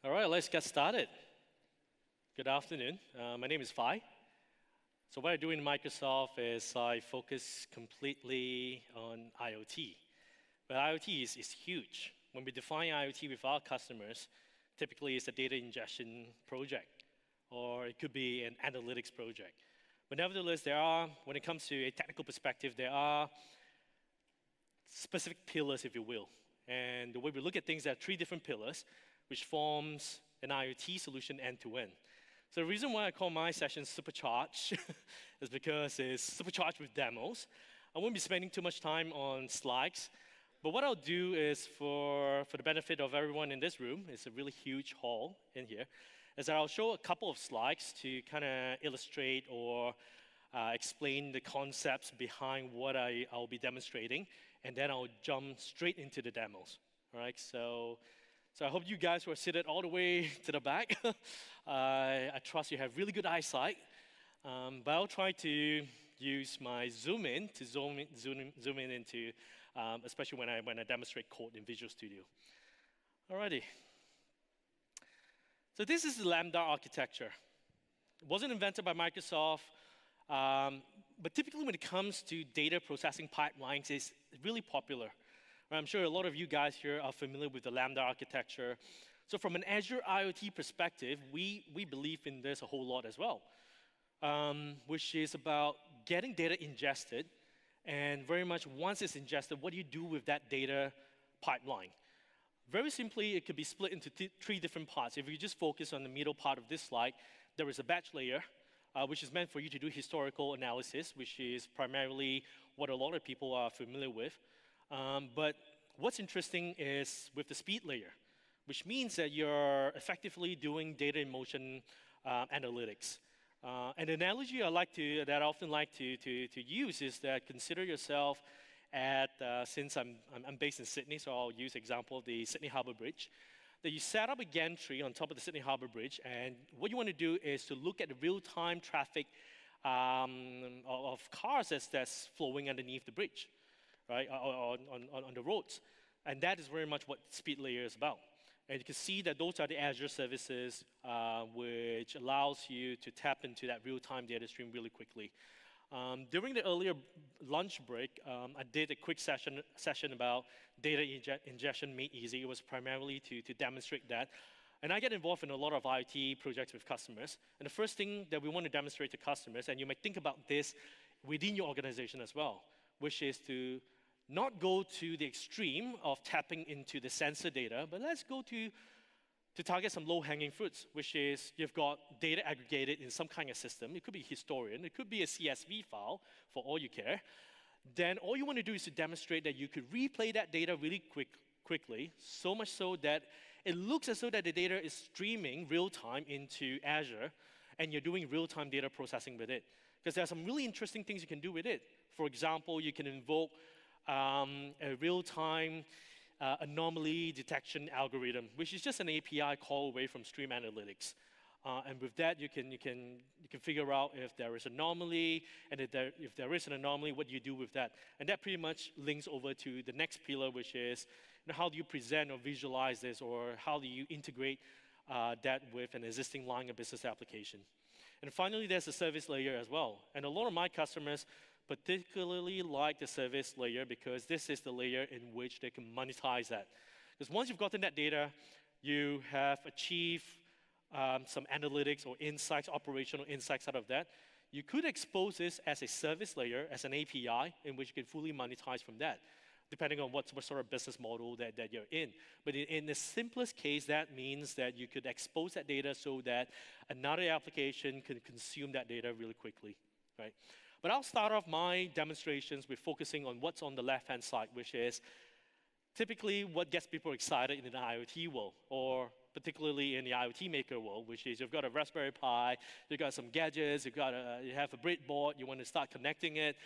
All right, let's get started. Good afternoon. My name is Phi. So what I do in Microsoft is I focus completely on IoT. But IoT is huge. When we define IoT with our customers, typically it's a data ingestion project, or it could be an analytics project. But nevertheless, when it comes to a technical perspective, there are specific pillars, if you will. And the way we look at things, there are three different pillars, which forms an IoT solution end-to-end. So the reason why I call my session Supercharged is because it's supercharged with demos. I won't be spending too much time on slides, but what I'll do is for the benefit of everyone in this room, it's a really huge hall in here, is that I'll show a couple of slides to kind of illustrate or explain the concepts behind what I'll be demonstrating, and then I'll jump straight into the demos. All right, so I hope you guys who are seated all the way to the back, I trust you have really good eyesight, but I'll try to use my zoom in into, especially when I demonstrate code in Visual Studio. Alrighty. So this is the Lambda architecture. It wasn't invented by Microsoft, but typically when it comes to data processing pipelines, it's really popular. I'm sure a lot of you guys here are familiar with the Lambda architecture. So from an Azure IoT perspective, we believe in this a whole lot as well, which is about getting data ingested, and very much once it's ingested, what do you do with that data pipeline? Very simply, it could be split into three different parts. If you just focus on the middle part of this slide, there is a batch layer, which is meant for you to do historical analysis, which is primarily what a lot of people are familiar with. But what's interesting is with the speed layer, which means that you're effectively doing data in motion analytics. An analogy that I often like to use is that consider yourself since I'm based in Sydney, so I'll use the example of the Sydney Harbour Bridge, that you set up a gantry on top of the Sydney Harbour Bridge, and what you want to do is to look at the real-time traffic of cars that's flowing underneath the bridge, right, on the roads. And that is very much what speed layer is about. And you can see that those are the Azure services, which allows you to tap into that real-time data stream really quickly. During the earlier lunch break, I did a quick session about data ingestion made easy. It was primarily to demonstrate that. And I get involved in a lot of IoT projects with customers. And the first thing that we want to demonstrate to customers, and you might think about this within your organization as well, which is to not go to the extreme of tapping into the sensor data, but let's go to target some low-hanging fruits, which is you've got data aggregated in some kind of system. It could be a historian. It could be a CSV file, for all you care. Then all you want to do is to demonstrate that you could replay that data really quickly, so much so that it looks as though that the data is streaming real-time into Azure, and you're doing real-time data processing with it. Because there are some really interesting things you can do with it. For example, you can invoke a real-time anomaly detection algorithm, which is just an API call away from Stream Analytics. And with that, you can figure out if there is an anomaly, and if there is an anomaly, what do you do with that? And that pretty much links over to the next pillar, which is how do you present or visualize this, or how do you integrate that with an existing line of business application. And finally, there's the service layer as well. And a lot of my customers particularly like the service layer because this is the layer in which they can monetize that. Because once you've gotten that data, you have achieved some analytics or insights, operational insights out of that. You could expose this as a service layer, as an API, in which you can fully monetize from that, depending on what sort of business model that you're in. But in the simplest case, that means that you could expose that data so that another application can consume that data really quickly, right? But I'll start off my demonstrations with focusing on what's on the left-hand side, which is typically what gets people excited in the IoT world, or particularly in the IoT maker world, which is you've got a Raspberry Pi, you've got some gadgets, you have a breadboard, you want to start connecting it.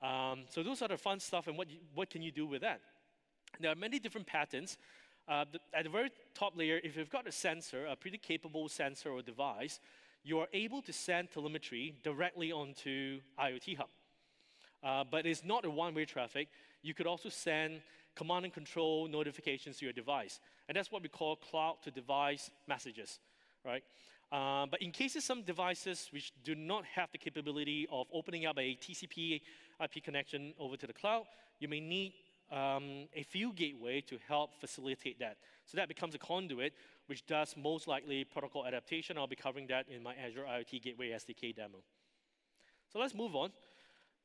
So those are the fun stuff, and what can you do with that? There are many different patterns. At the very top layer, if you've got a sensor, a pretty capable sensor or device, you are able to send telemetry directly onto IoT Hub. But it's not a one-way traffic. You could also send command and control notifications to your device. And that's what we call cloud-to-device messages, right? But in cases some devices which do not have the capability of opening up a TCP IP connection over to the cloud, you may need a field gateway to help facilitate that. So that becomes a conduit, which does most likely protocol adaptation. I'll be covering that in my Azure IoT Gateway SDK demo. So let's move on.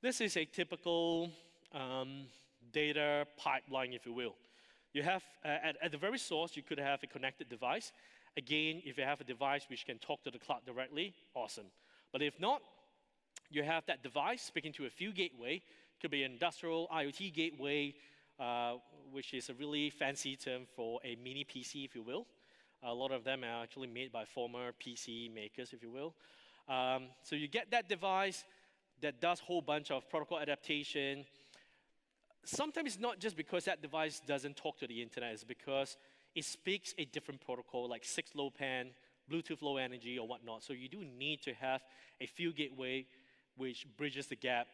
This is a typical data pipeline, if you will. You have, at the very source, you could have a connected device. Again, if you have a device which can talk to the cloud directly, awesome. But if not, you have that device speaking to a field gateway. It could be an industrial IoT gateway, which is a really fancy term for a mini PC, if you will. A lot of them are actually made by former PC makers, if you will. So you get that device that does a whole bunch of protocol adaptation. Sometimes it's not just because that device doesn't talk to the internet, it's because it speaks a different protocol, like 6LoWPAN, Bluetooth Low Energy, or whatnot. So you do need to have a field gateway which bridges the gap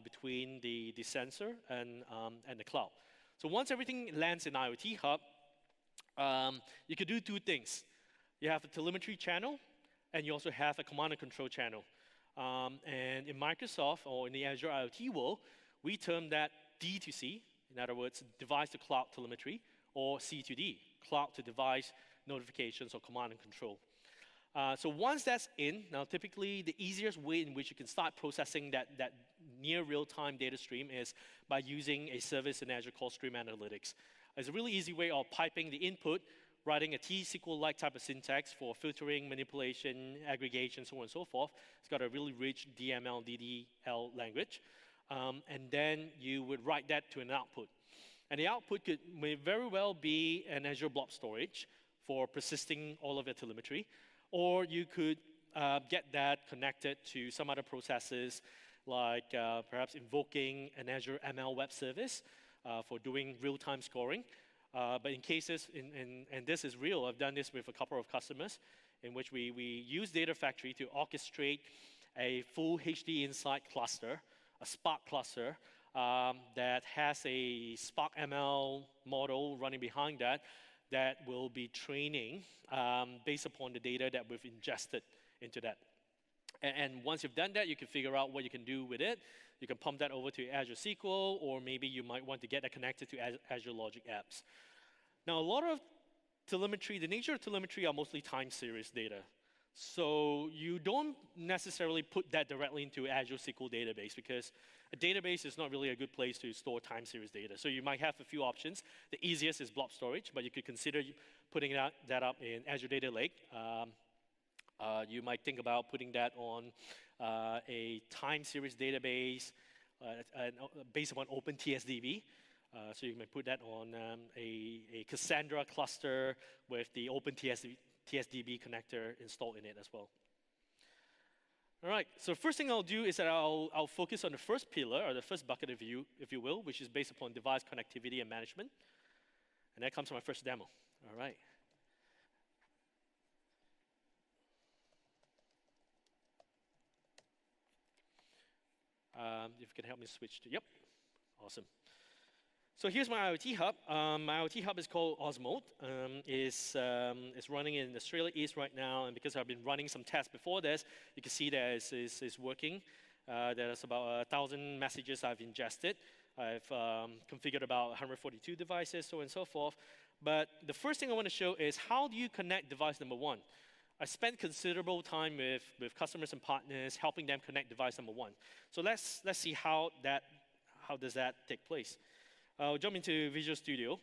between the sensor and the cloud. So once everything lands in IoT Hub, you can do two things. You have a telemetry channel, and you also have a command and control channel. And in Microsoft, or in the Azure IoT world, we term that D2C, in other words, device-to-cloud telemetry, or C2D, cloud-to-device notifications or command and control. So once that's in, now typically the easiest way in which you can start processing that near real-time data stream is by using a service in Azure called Stream Analytics. It's a really easy way of piping the input, writing a T-SQL-like type of syntax for filtering, manipulation, aggregation, so on and so forth. It's got a really rich DML, DDL language. And then you would write that to an output. And the output may very well be an Azure Blob Storage for persisting all of your telemetry. Or you could get that connected to some other processes, like perhaps invoking an Azure ML web service for doing real-time scoring. But in cases, and this is real, I've done this with a couple of customers, in which we use Data Factory to orchestrate a full HD Insight cluster, a Spark cluster, that has a Spark ML model running behind that will be training based upon the data that we've ingested into that. And once you've done that, you can figure out what you can do with it. You can pump that over to Azure SQL, or maybe you might want to get that connected to Azure Logic Apps. Now, a lot of telemetry, the nature of telemetry are mostly time series data. So you don't necessarily put that directly into Azure SQL database, because a database is not really a good place to store time series data. So you might have a few options. The easiest is blob storage, but you could consider putting that up in Azure Data Lake. You might think about putting that on a time series database based upon OpenTSDB. So you may put that on a Cassandra cluster with the OpenTSDB connector installed in it as well. All right, so first thing I'll do is that I'll focus on the first pillar, or the first bucket, if you will, which is based upon device connectivity and management. And that comes to my first demo. All right. If you can help me switch to, yep, awesome. So here's my IoT Hub. My IoT Hub is called Osmote. It's running in Australia East right now, and because I've been running some tests before this, you can see that it's working. There's about 1,000 messages I've ingested. I've configured about 142 devices, so on and so forth. But the first thing I want to show is how do you connect device number one? I spent considerable time with customers and partners helping them connect device number one. So let's see how does that take place. I'll jump into Visual Studio.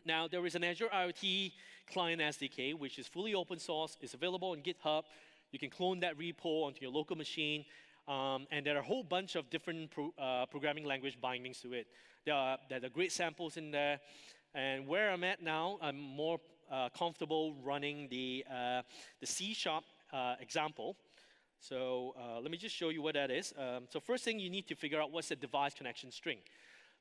Now, there is an Azure IoT client SDK, which is fully open source. It's available on GitHub. You can clone that repo onto your local machine. And there are a whole bunch of different programming language bindings to it. There are great samples in there. And where I'm at now, I'm more comfortable running the C# example. So let me just show you what that is. So first thing, you need to figure out what's the device connection string.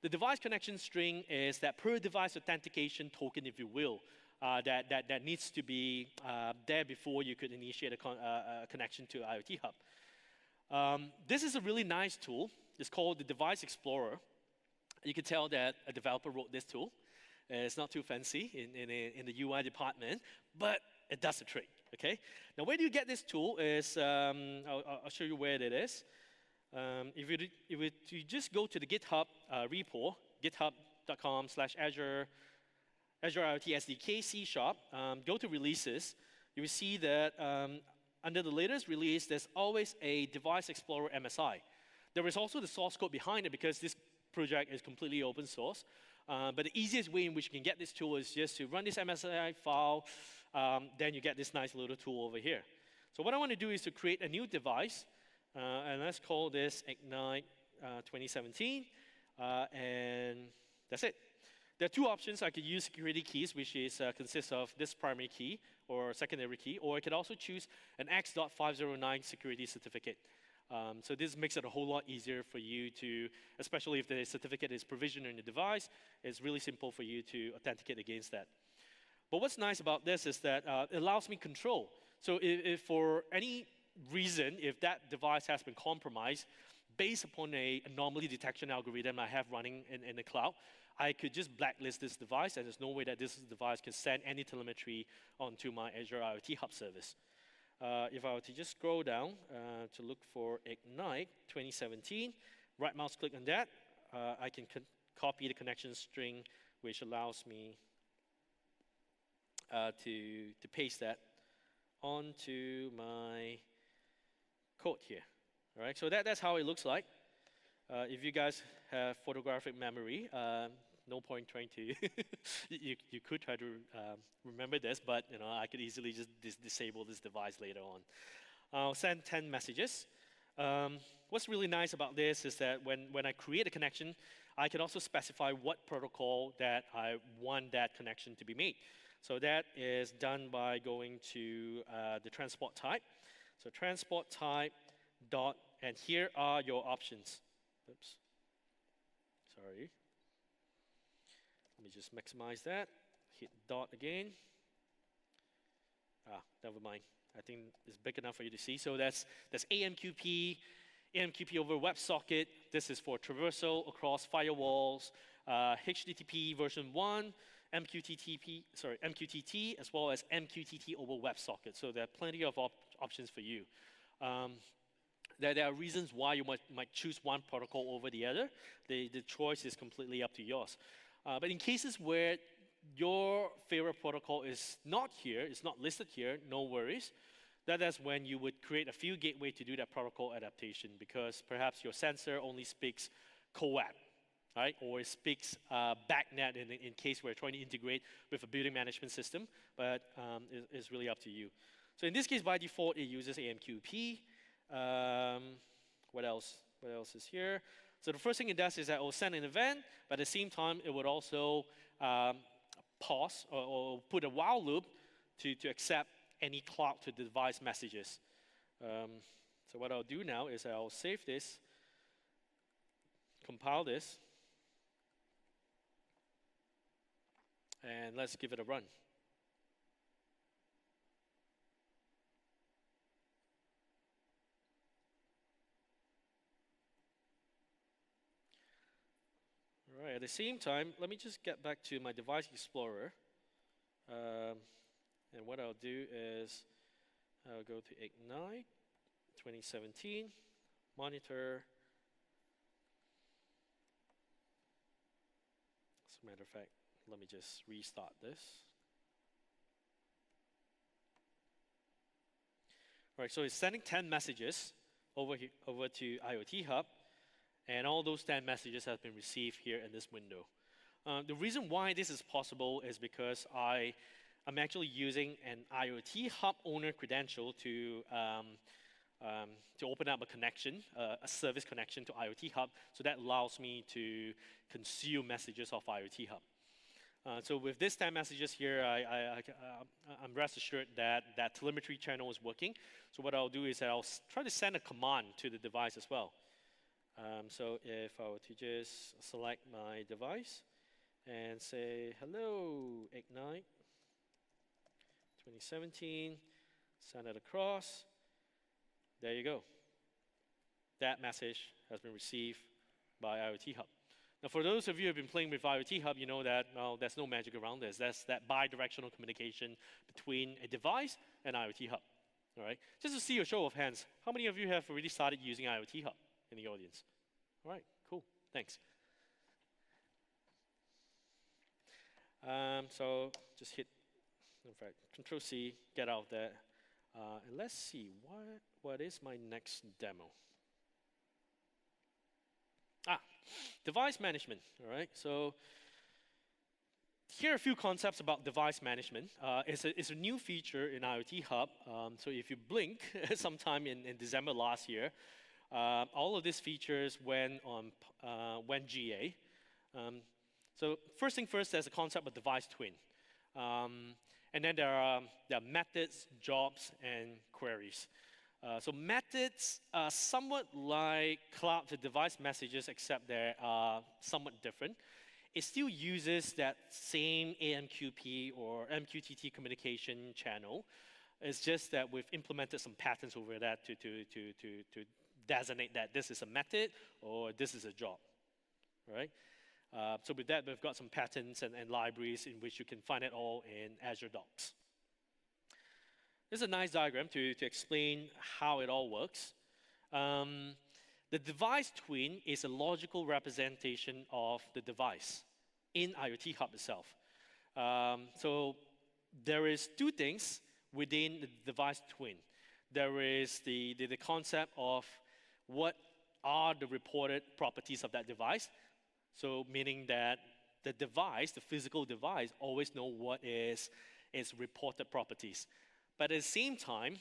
The device connection string is that per device authentication token, if you will, that needs to be there before you could initiate a connection to IoT Hub. This is a really nice tool. It's called the Device Explorer. You can tell that a developer wrote this tool. It's not too fancy in the UI department, but it does the trick, okay? Now, where do you get this tool is, I'll show you where it is. If you just go to the GitHub repo, github.com/Azure IoT SDK C#, go to releases, you will see that under the latest release, there's always a Device Explorer MSI. There is also the source code behind it because this project is completely open source. But the easiest way in which you can get this tool is just to run this MSI file, then you get this nice little tool over here. So what I want to do is to create a new device, and let's call this Ignite 2017, and that's it. There are two options. I could use security keys, which consists of this primary key or secondary key, or I could also choose an X.509 security certificate. So this makes it a whole lot easier for you to, especially if the certificate is provisioned in the device, it's really simple for you to authenticate against that. But what's nice about this is that it allows me control. So if for any reason, if that device has been compromised, based upon an anomaly detection algorithm I have running in the cloud, I could just blacklist this device, and there's no way that this device can send any telemetry onto my Azure IoT Hub service. If I were to just scroll down to look for Ignite 2017, right mouse click on that, I can copy the connection string, which allows me to paste that onto my code here. All right, so that's how it looks like. If you guys have photographic memory, no point trying to, you could try to remember this, but I could easily just disable this device later on. I'll send 10 messages. What's really nice about this is that when I create a connection, I can also specify what protocol that I want that connection to be made. So that is done by going to the transport type. So transport type dot, and here are your options. Oops, sorry. Let me just maximize that. Hit dot again. Never mind. I think it's big enough for you to see. So that's AMQP over WebSocket. This is for traversal across firewalls, HTTP version 1, MQTT, as well as MQTT over WebSocket. So there are plenty of options for you. There are reasons why you might choose one protocol over the other. The choice is completely up to yours. But in cases where your favorite protocol is not here, it's not listed here, no worries. That's when you would create a field gateway to do that protocol adaptation, because perhaps your sensor only speaks CoAP, right? Or it speaks BACnet in case we're trying to integrate with a building management system, but it's really up to you. So in this case, by default, it uses AMQP. What else? What else is here? So the first thing it does is that it will send an event, but at the same time, it would also pause or put a while loop to accept any cloud to the device messages. So what I'll do now is I'll save this, compile this, and let's give it a run. All right, at the same time, let me just get back to my Device Explorer. And what I'll do is I'll go to Ignite 2017, monitor. As a matter of fact, let me just restart this. All right, so it's sending 10 messages over to IoT Hub, and all those 10 messages have been received here in this window. The reason why this is possible is because I'm actually using an IoT Hub owner credential to open up a connection, a service connection to IoT Hub. So that allows me to consume messages of IoT Hub. So with this 10 messages here, I'm rest assured that that telemetry channel is working. So what I'll do is I'll try to send a command to the device as well. So if I were to just select my device and say, hello, Ignite 2017, send it across. There you go. That message has been received by IoT Hub. Now, for those of you who have been playing with IoT Hub, you know that, well, there's no magic around this. That's that bi-directional communication between a device and IoT Hub. All right? Just to see a show of hands, how many of you have already started using IoT Hub in the audience? All right, cool, thanks. So just hit, in fact, Control C, get out of there. And let's see, what is my next demo? Device management, all right? So here are a few concepts about device management. It's a new feature in IoT Hub. So if you blink sometime in December last year, all of these features went GA. So first thing first, there's a concept of device twin. And then there are methods, jobs, and queries. So methods are somewhat like cloud to device messages, except they are somewhat different. It still uses that same AMQP or MQTT communication channel. It's just that we've implemented some patterns over that to designate that this is a method or this is a job, right? So with that, we've got some patterns and libraries in which you can find it all in Azure Docs. This is a nice diagram to explain how it all works. The device twin is a logical representation of the device in IoT Hub itself. So there is two things within the device twin. There is the concept of what are the reported properties of that device. So meaning that the device, the physical device, always know what is its reported properties. But at the same time,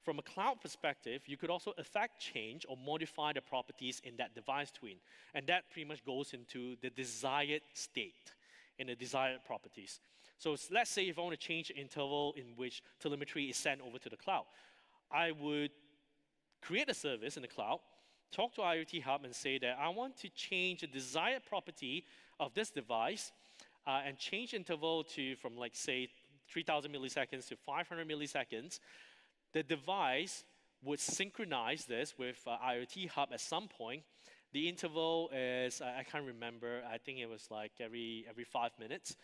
from a cloud perspective, you could also affect change or modify the properties in that device twin. And that pretty much goes into the desired state and the desired properties. So let's say if I want to change the interval in which telemetry is sent over to the cloud, I would create a service in the cloud, talk to IoT Hub and say that I want to change the desired property of this device and change interval from like say 3,000 milliseconds to 500 milliseconds. The device would synchronize this with IoT Hub at some point. The interval is, I can't remember, I think it was like every 5 minutes.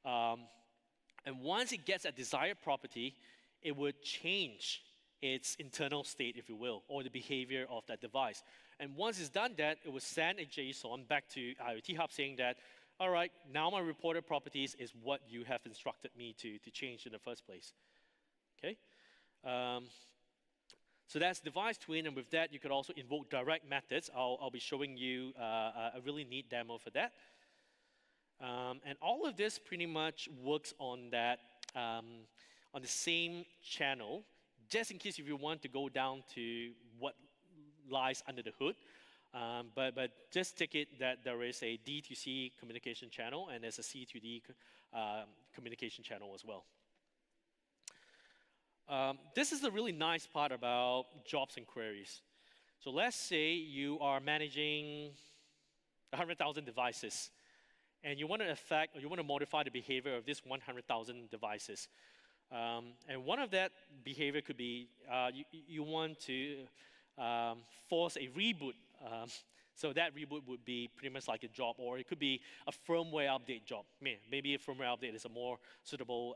And once it gets a desired property, it would change its internal state, if you will, or the behavior of that device. And once it's done that, it will send a JSON back to IoT Hub saying that, all right, now my reported properties is what you have instructed me to change in the first place. Okay? So that's device twin, and with that, you could also invoke direct methods. I'll be showing you a really neat demo for that. And all of this pretty much works on that, on the same channel, just in case if you want to go down to what lies under the hood. But just take it that there is a D2C communication channel and there's a C2D communication channel as well. This is the really nice part about jobs and queries. So let's say you are managing 100,000 devices and you want to affect or you want to modify the behavior of this 100,000 devices. And one of that behavior could be you want to force a reboot. So that reboot would be pretty much like a job, or it could be a firmware update job. Maybe a firmware update is a more suitable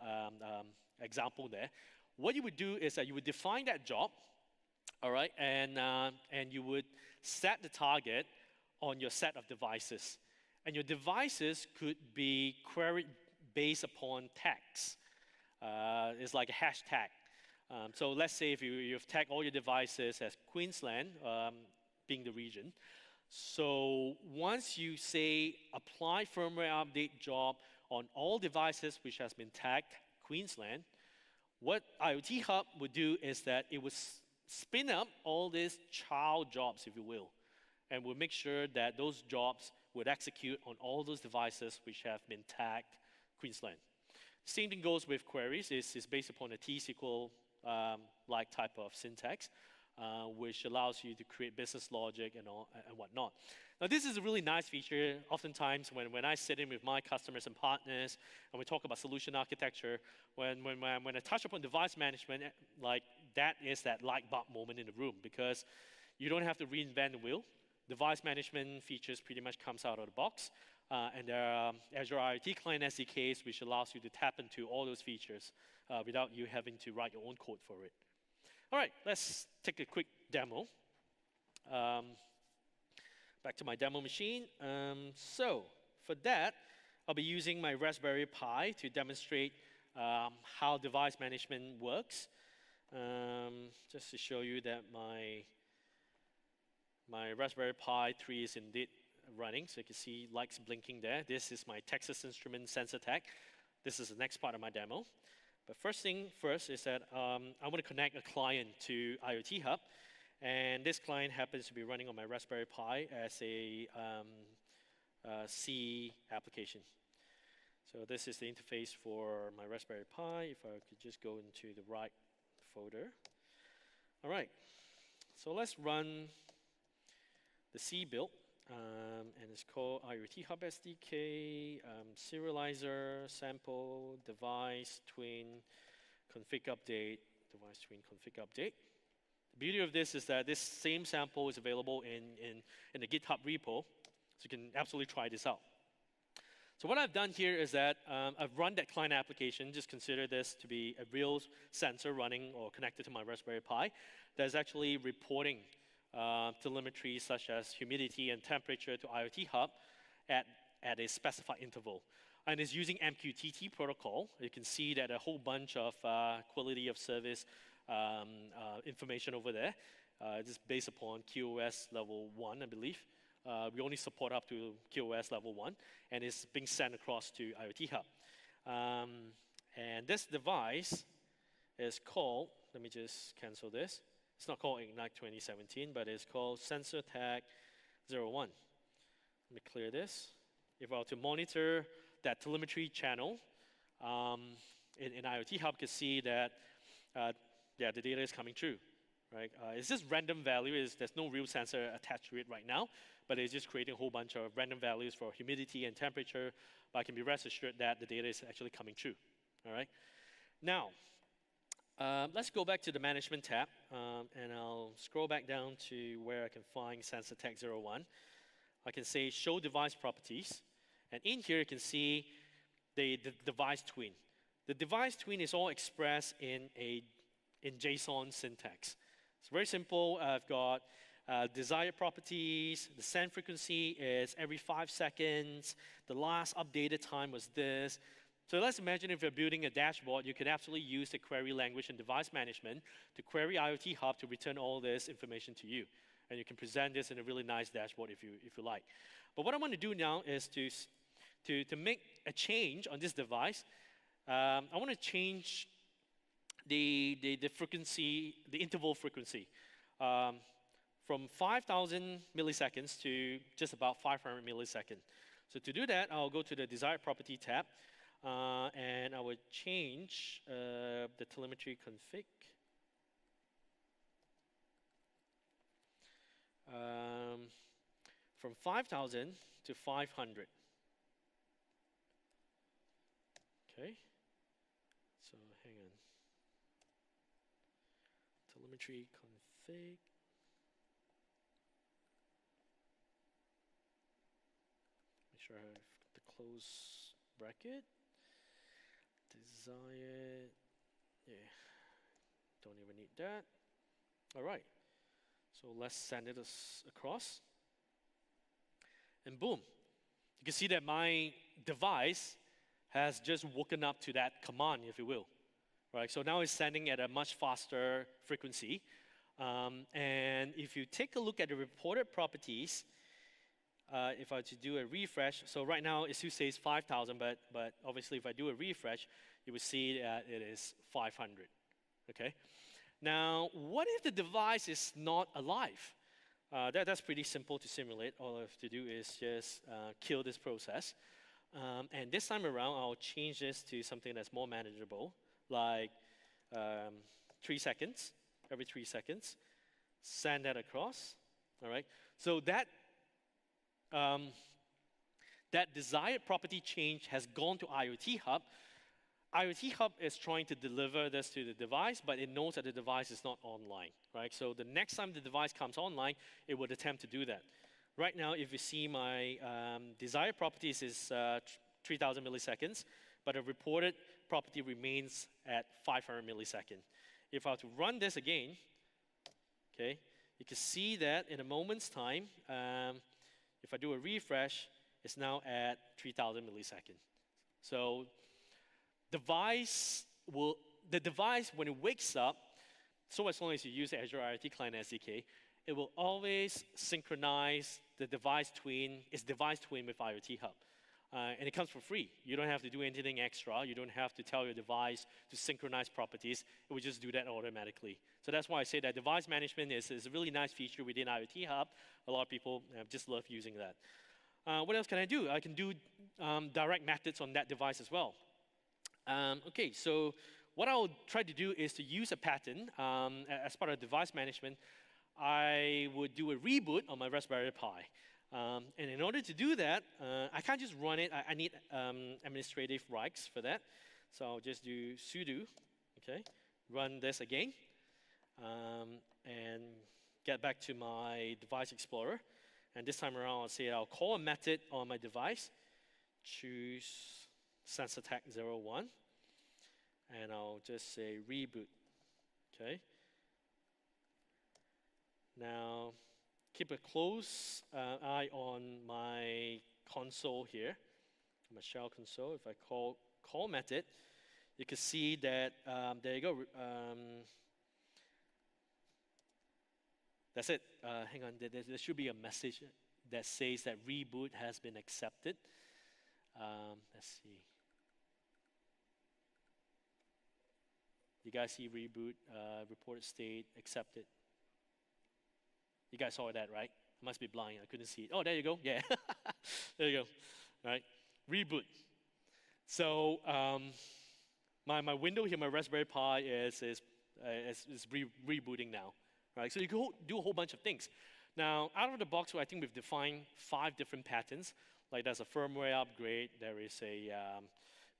example there. What you would do is that you would define that job, all right, and you would set the target on your set of devices. And your devices could be queried based upon tags. It's like a hashtag. So let's say if you've tagged all your devices as Queensland, being the region. So once you say apply firmware update job on all devices which has been tagged Queensland, what IoT Hub would do is that it would spin up all these child jobs, if you will, and will make sure that those jobs would execute on all those devices which have been tagged Queensland. Same thing goes with queries. It's based upon a T-SQL like type of syntax, which allows you to create business logic and whatnot. Now, this is a really nice feature. Oftentimes, when I sit in with my customers and partners, and we talk about solution architecture, when I touch upon device management, like that is that light bulb moment in the room, because you don't have to reinvent the wheel. device management features pretty much comes out of the box. And there are Azure IoT Client SDKs, which allows you to tap into all those features without you having to write your own code for it. All right, let's take a quick demo. Back to my demo machine. So for that, I'll be using my Raspberry Pi to demonstrate how device management works. Just to show you that my Raspberry Pi 3 is indeed running, so you can see lights blinking there. This is my Texas Instruments sensor tag. This is the next part of my demo. But first thing first is that I want to connect a client to IoT Hub, and this client happens to be running on my Raspberry Pi as a C application. So this is the interface for my Raspberry Pi. If I could just go into the right folder. All right, so let's run the C build, and it's called IoT Hub SDK, serializer, sample, device, twin, config update, device, twin, config update. The beauty of this is that this same sample is available in the GitHub repo, so you can absolutely try this out. So what I've done here is that I've run that client application. Just consider this to be a real sensor running or connected to my Raspberry Pi that's actually reporting telemetry such as humidity and temperature to IoT Hub at a specified interval. And it's using MQTT protocol. You can see that a whole bunch of quality of service information over there. This is based upon QoS level 1, I believe. We only support up to QoS level 1, and it's being sent across to IoT Hub. And this device is called, let me just cancel this. It's not called Ignite 2017, but it's called Sensor Tag 01. Let me clear this. If I were to monitor that telemetry channel in IoT Hub, you can see that yeah, the data is coming true. Right? It's just random value. There's no real sensor attached to it right now, but it's just creating a whole bunch of random values for humidity and temperature. But I can be rest assured that the data is actually coming true. All right. Now, let's go back to the management tab, and I'll scroll back down to where I can find Sensor Tag 01. I can say Show Device Properties, and in here you can see the device twin. The device twin is all expressed in JSON syntax. It's very simple. I've got desired properties. The send frequency is every 5 seconds. The last updated time was this. So let's imagine if you're building a dashboard, you could absolutely use the query language and device management to query IoT Hub to return all this information to you. And you can present this in a really nice dashboard if you like. But what I want to do now is to make a change on this device. I want to change the frequency, the interval frequency, from 5,000 milliseconds to just about 500 milliseconds. So to do that, I'll go to the Desired Property tab, and I will change the telemetry config. From 5,000 to 500. Okay. So hang on. Telemetry config. Make sure I have the close bracket. Desired. Yeah. Don't even need that. All right. So let's send it across. And boom. You can see that my device has just woken up to that command, if you will. Right? So now it's sending at a much faster frequency. And if you take a look at the reported properties, if I were to do a refresh, so right now it still says 5,000, but obviously if I do a refresh, you will see that it is 500. Okay? Now, what if the device is not alive? That's pretty simple to simulate. All I have to do is just kill this process. And this time around, I'll change this to something that's more manageable, like 3 seconds, every 3 seconds. Send that across, all right? So that desired property change has gone to IoT Hub. IoT Hub is trying to deliver this to the device, but it knows that the device is not online, right? So the next time the device comes online, it would attempt to do that. Right now, if you see my desired properties is 3,000 milliseconds, but the reported property remains at 500 milliseconds. If I were to run this again, okay, you can see that in a moment's time, if I do a refresh, it's now at 3,000 milliseconds. So the device, when it wakes up, so as long as you use Azure IoT Client SDK, it will always synchronize its device twin with IoT Hub. And it comes for free. You don't have to do anything extra. You don't have to tell your device to synchronize properties. It will just do that automatically. So that's why I say that device management is a really nice feature within IoT Hub. A lot of people just love using that. What else can I do? I can do direct methods on that device as well. Okay, so what I'll try to do is to use a pattern as part of device management. I would do a reboot on my Raspberry Pi. And in order to do that, I can't just run it. I need administrative rights for that. So I'll just do sudo, okay, run this again, and get back to my device explorer. And this time around, I'll call a method on my device, choose SensorTag01, and I'll just say reboot, okay? Now, keep a close eye on my console here, my shell console. If I call method, you can see that, there you go. That's it. Hang on, there should be a message that says that reboot has been accepted. Let's see. You guys see reboot, reported state, accepted. You guys saw that, right? I must be blind, I couldn't see it. Oh, there you go, yeah. There you go, all right? Reboot. So my window here, my Raspberry Pi is rebooting now, right? So you can do a whole bunch of things. Now, out of the box, I think we've defined 5 different patterns. Like there's a firmware upgrade, there is a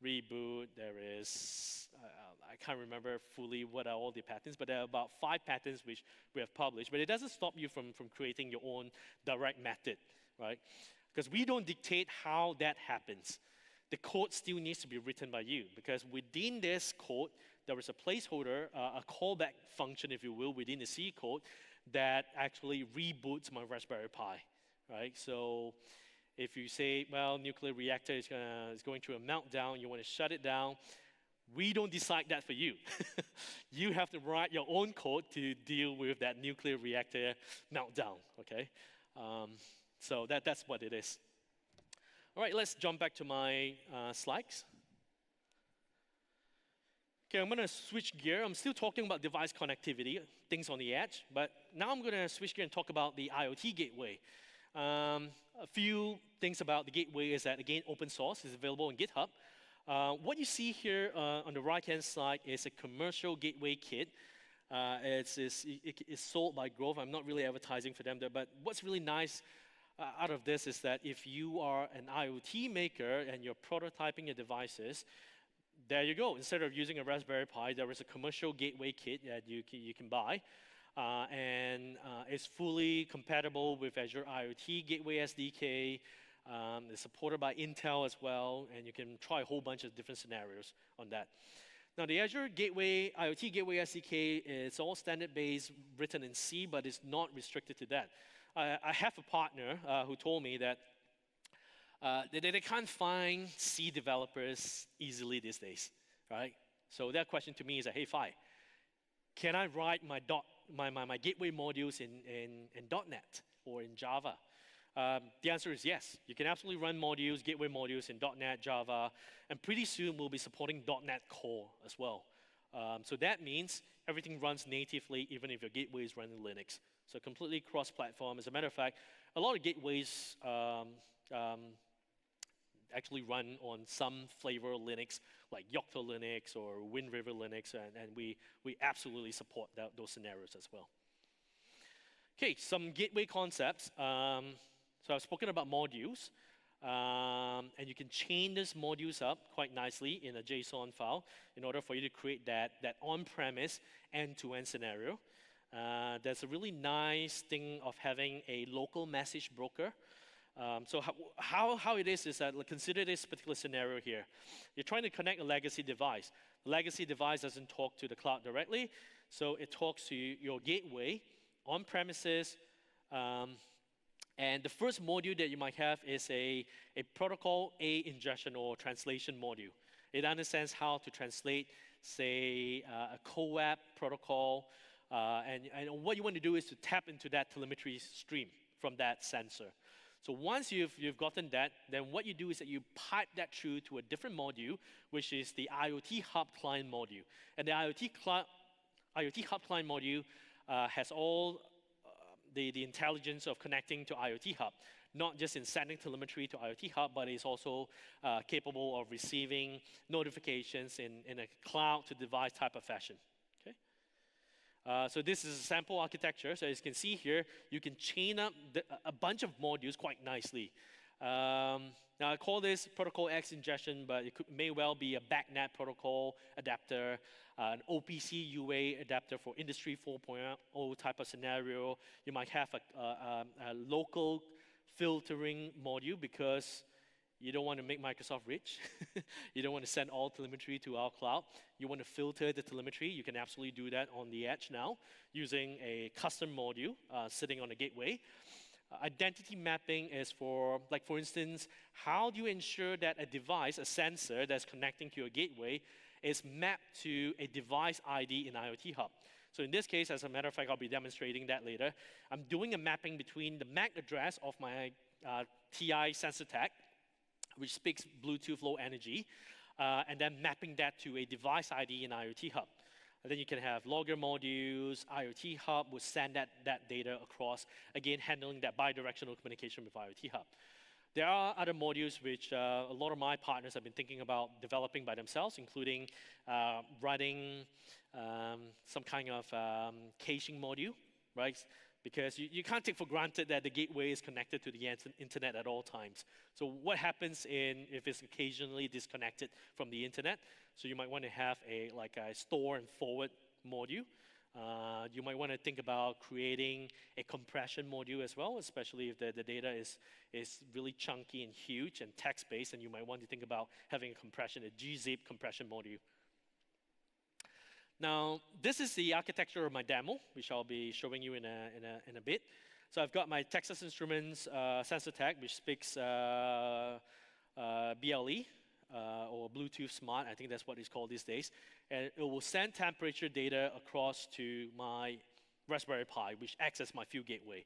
reboot, there is, I can't remember fully what are all the patterns, but there are about 5 patterns which we have published. But it doesn't stop you from creating your own direct method, right? Because we don't dictate how that happens. The code still needs to be written by you, because within this code, there is a placeholder, a callback function, if you will, within the C code that actually reboots my Raspberry Pi, right? So if you say, well, nuclear reactor is going through a meltdown, you want to shut it down, we don't decide that for you. You have to write your own code to deal with that nuclear reactor meltdown, okay? So that's what it is. All right, let's jump back to my slides. Okay, I'm going to switch gear. I'm still talking about device connectivity, things on the edge, but now I'm going to switch gear and talk about the IoT gateway. A few things about the gateway is that, again, open source is available on GitHub. What you see here on the right-hand side is a commercial gateway kit. It's sold by Grove. I'm not really advertising for them there, but what's really nice out of this is that if you are an IoT maker and you're prototyping your devices, there you go. Instead of using a Raspberry Pi, there is a commercial gateway kit that you can buy. And it's fully compatible with Azure IoT Gateway SDK. It's supported by Intel as well, and you can try a whole bunch of different scenarios on that. Now, the Azure IoT Gateway SDK is all standard-based, written in C, but it's not restricted to that. I have a partner who told me that they can't find C developers easily these days, right? So their question to me is, hey, Phi, can I write my gateway modules in .NET or in Java? The answer is yes. You can absolutely run gateway modules in .NET, Java, and pretty soon we'll be supporting .NET Core as well. So that means everything runs natively, even if your gateway is running Linux. So completely cross-platform. As a matter of fact, a lot of gateways actually run on some flavor of Linux, like Yocto Linux or Wind River Linux, and we absolutely support those scenarios as well. Okay, some gateway concepts. So I've spoken about modules, and you can chain these modules up quite nicely in a JSON file in order for you to create that on-premise end-to-end scenario. There's a really nice thing of having a local message broker. So how it is that, like, consider this particular scenario here. You're trying to connect a legacy device. The legacy device doesn't talk to the cloud directly, so it talks to your gateway on premises. And the first module that you might have is a protocol A ingestion or translation module. It understands how to translate, say, a CoAP protocol. And what you want to do is to tap into that telemetry stream from that sensor. So once you've gotten that, then what you do is that you pipe that through to a different module, which is the IoT Hub Client module. And the IoT Hub Client module has all the intelligence of connecting to IoT Hub, not just in sending telemetry to IoT Hub, but it's also capable of receiving notifications in a cloud-to-device type of fashion. So this is a sample architecture. So as you can see here, you can chain up a bunch of modules quite nicely. Now I call this protocol X ingestion, but it may well be a BACnet protocol adapter, an OPC UA adapter for Industry 4.0 type of scenario. You might have a local filtering module because you don't want to make Microsoft rich. You don't want to send all telemetry to our cloud. You want to filter the telemetry. You can absolutely do that on the edge now using a custom module sitting on a gateway. Identity mapping is for instance, how do you ensure that a device, a sensor that's connecting to your gateway is mapped to a device ID in IoT Hub? So in this case, as a matter of fact, I'll be demonstrating that later. I'm doing a mapping between the MAC address of my TI sensor tag, which speaks Bluetooth Low Energy, and then mapping that to a device ID in IoT Hub. And then you can have logger modules. IoT Hub will send that data across, again, handling that bidirectional communication with IoT Hub. There are other modules which a lot of my partners have been thinking about developing by themselves, including writing some kind of caching module, right? Because you can't take for granted that the gateway is connected to the internet at all times. So what happens if it's occasionally disconnected from the internet? So you might want to have a store and forward module. You might want to think about creating a compression module as well, especially if the data is really chunky and huge and text-based, and you might want to think about having a gzip compression module. Now, this is the architecture of my demo, which I'll be showing you in a bit. So I've got my Texas Instruments sensor tag, which speaks BLE, or Bluetooth Smart. I think that's what it's called these days. And it will send temperature data across to my Raspberry Pi, which acts as my field gateway.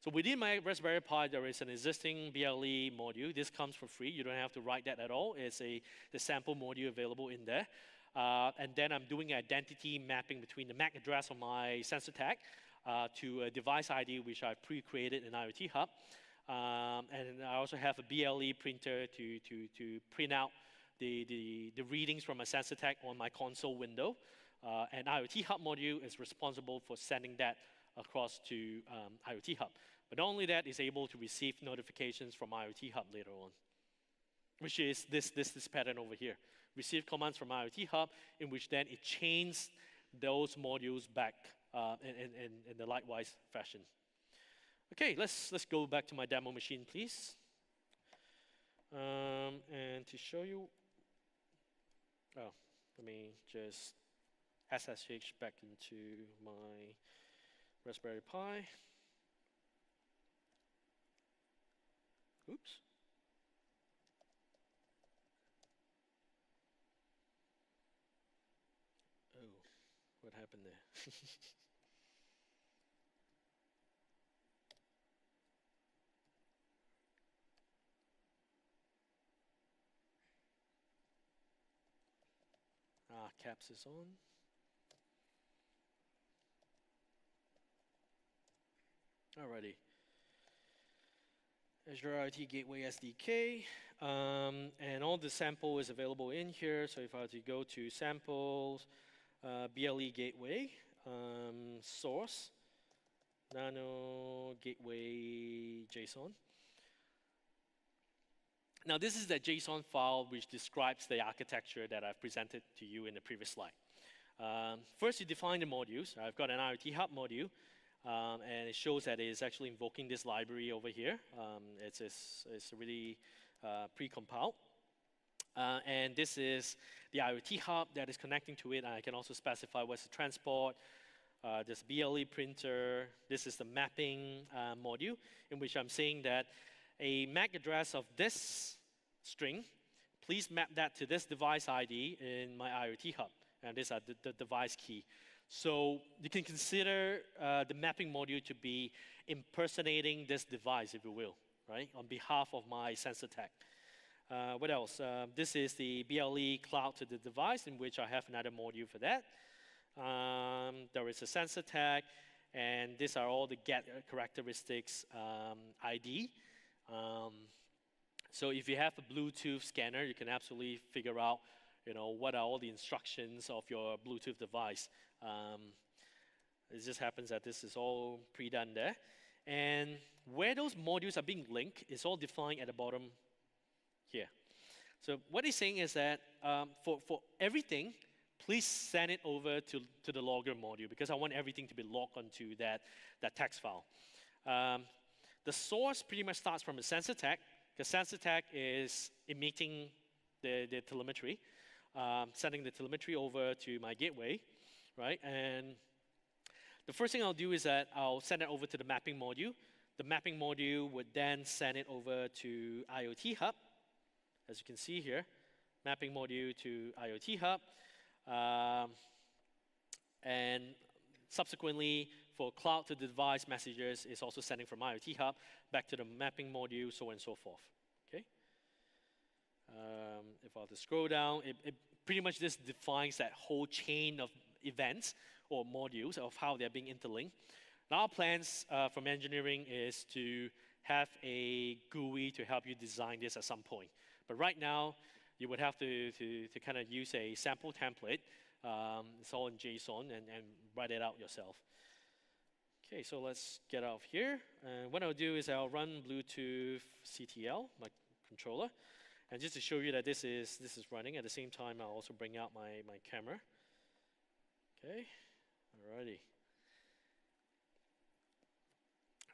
So within my Raspberry Pi, there is an existing BLE module. This comes for free. You don't have to write that at all. It's the sample module available in there. And then I'm doing identity mapping between the MAC address of my sensor tag to a device ID, which I've pre-created in IoT Hub. And I also have a BLE printer to print out the readings from my sensor tag on my console window. And IoT Hub module is responsible for sending that across to IoT Hub. But not only that, it's able to receive notifications from IoT Hub later on, which is this pattern over here. Receive commands from IoT Hub, in which then it chains those modules back in the likewise fashion. Okay, let's go back to my demo machine, please. And to show you, let me just SSH back into my Raspberry Pi. Oops. What happened there? Caps is on. Alrighty. Azure IoT Gateway SDK. And all the sample is available in here. So if I were to go to samples, BLE gateway, source, nano gateway JSON. Now this is the JSON file which describes the architecture that I've presented to you in the previous slide. First, you define the modules. I've got an IoT Hub module, and it shows that it is actually invoking this library over here. It's really pre-compiled. And this is the IoT Hub that is connecting to it. I can also specify what's the transport, this BLE printer. This is the mapping module, in which I'm saying that a MAC address of this string, please map that to this device ID in my IoT Hub. And these are the device key. So you can consider the mapping module to be impersonating this device, if you will, right, on behalf of my sensor tag. What else? This is the BLE cloud to the device, in which I have another module for that. There is a sensor tag, and these are all the get characteristics ID. So if you have a Bluetooth scanner, you can absolutely figure out, what are all the instructions of your Bluetooth device. It just happens that this is all pre-done there. And where those modules are being linked is all defined at the bottom here. So what he's saying is that for everything, please send it over to the logger module, because I want everything to be logged onto that text file. The source pretty much starts from a sensor tag. The sensor tag is emitting the telemetry, sending the telemetry over to my gateway, right? And the first thing I'll do is that I'll send it over to the mapping module. The mapping module would then send it over to IoT Hub, as you can see here, mapping module to IoT Hub. And subsequently, for cloud to device messages, it's also sending from IoT Hub back to the mapping module, so on and so forth. Okay. If I were to scroll down, it pretty much just defines that whole chain of events or modules of how they're being interlinked. Now, our plans from engineering is to have a GUI to help you design this at some point. But right now, you would have to kind of use a sample template. It's all in JSON, and write it out yourself. Okay, so let's get out of here. And what I'll do is I'll run Bluetooth CTL, my controller. And just to show you that this is running, at the same time, I'll also bring out my camera. Okay, alrighty.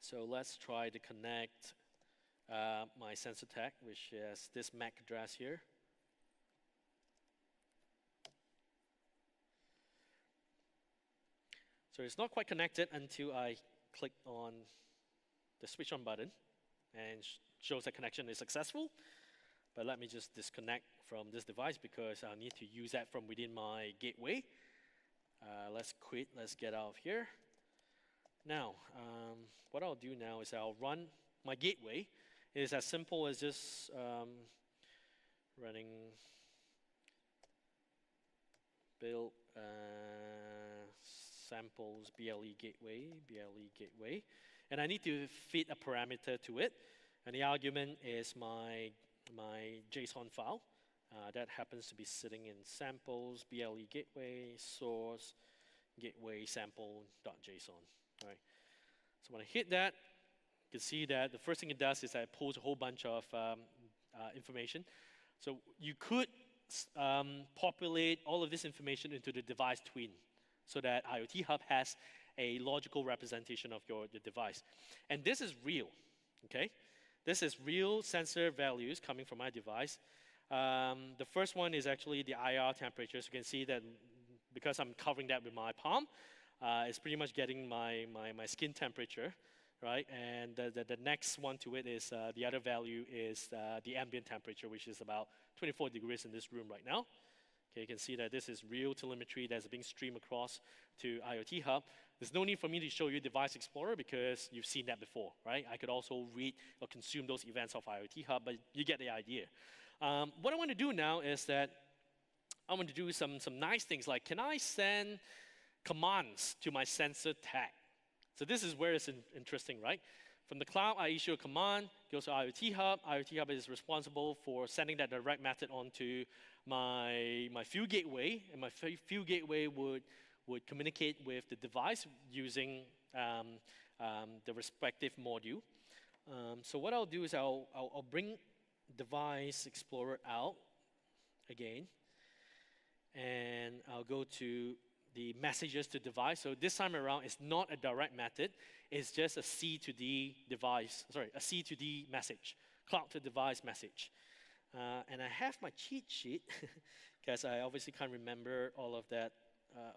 So let's try to connect my sensor tag, which has this MAC address here. So it's not quite connected until I click on the switch on button, and shows that connection is successful. But let me just disconnect from this device, because I need to use that from within my gateway. Let's quit, let's get out of here. Now, what I'll do now is I'll run my gateway. It is as simple as just running build samples BLE gateway, and I need to feed a parameter to it, and the argument is my JSON file that happens to be sitting in samples BLE gateway source gateway sample.json. All right. So when I hit that, you can see that the first thing it does is that it pulls a whole bunch of information. So you could populate all of this information into the device twin, so that IoT Hub has a logical representation of your device. And this is real, okay? This is real sensor values coming from my device. The first one is actually the IR temperature. So you can see that because I'm covering that with my palm, it's pretty much getting my skin temperature, right? And the next one to it is the other value is the ambient temperature, which is about 24 degrees in this room right now. Okay, you can see that this is real telemetry that's being streamed across to IoT Hub. There's no need for me to show you Device Explorer, because you've seen that before, right? I could also read or consume those events of IoT Hub, but you get the idea. What I want to do now is that I want to do some nice things, like can I send commands to my sensor tag? So this is where it's interesting, right? From the cloud, I issue a command, goes to IoT Hub. IoT Hub is responsible for sending that direct method onto my field gateway, and my field gateway would communicate with the device using the respective module. So what I'll do is I'll bring Device Explorer out again, and I'll go to the messages to device. So this time around, it's not a direct method. It's just a C to D device, sorry, a C to D message, cloud to device message. And I have my cheat sheet because I obviously can't remember all of that,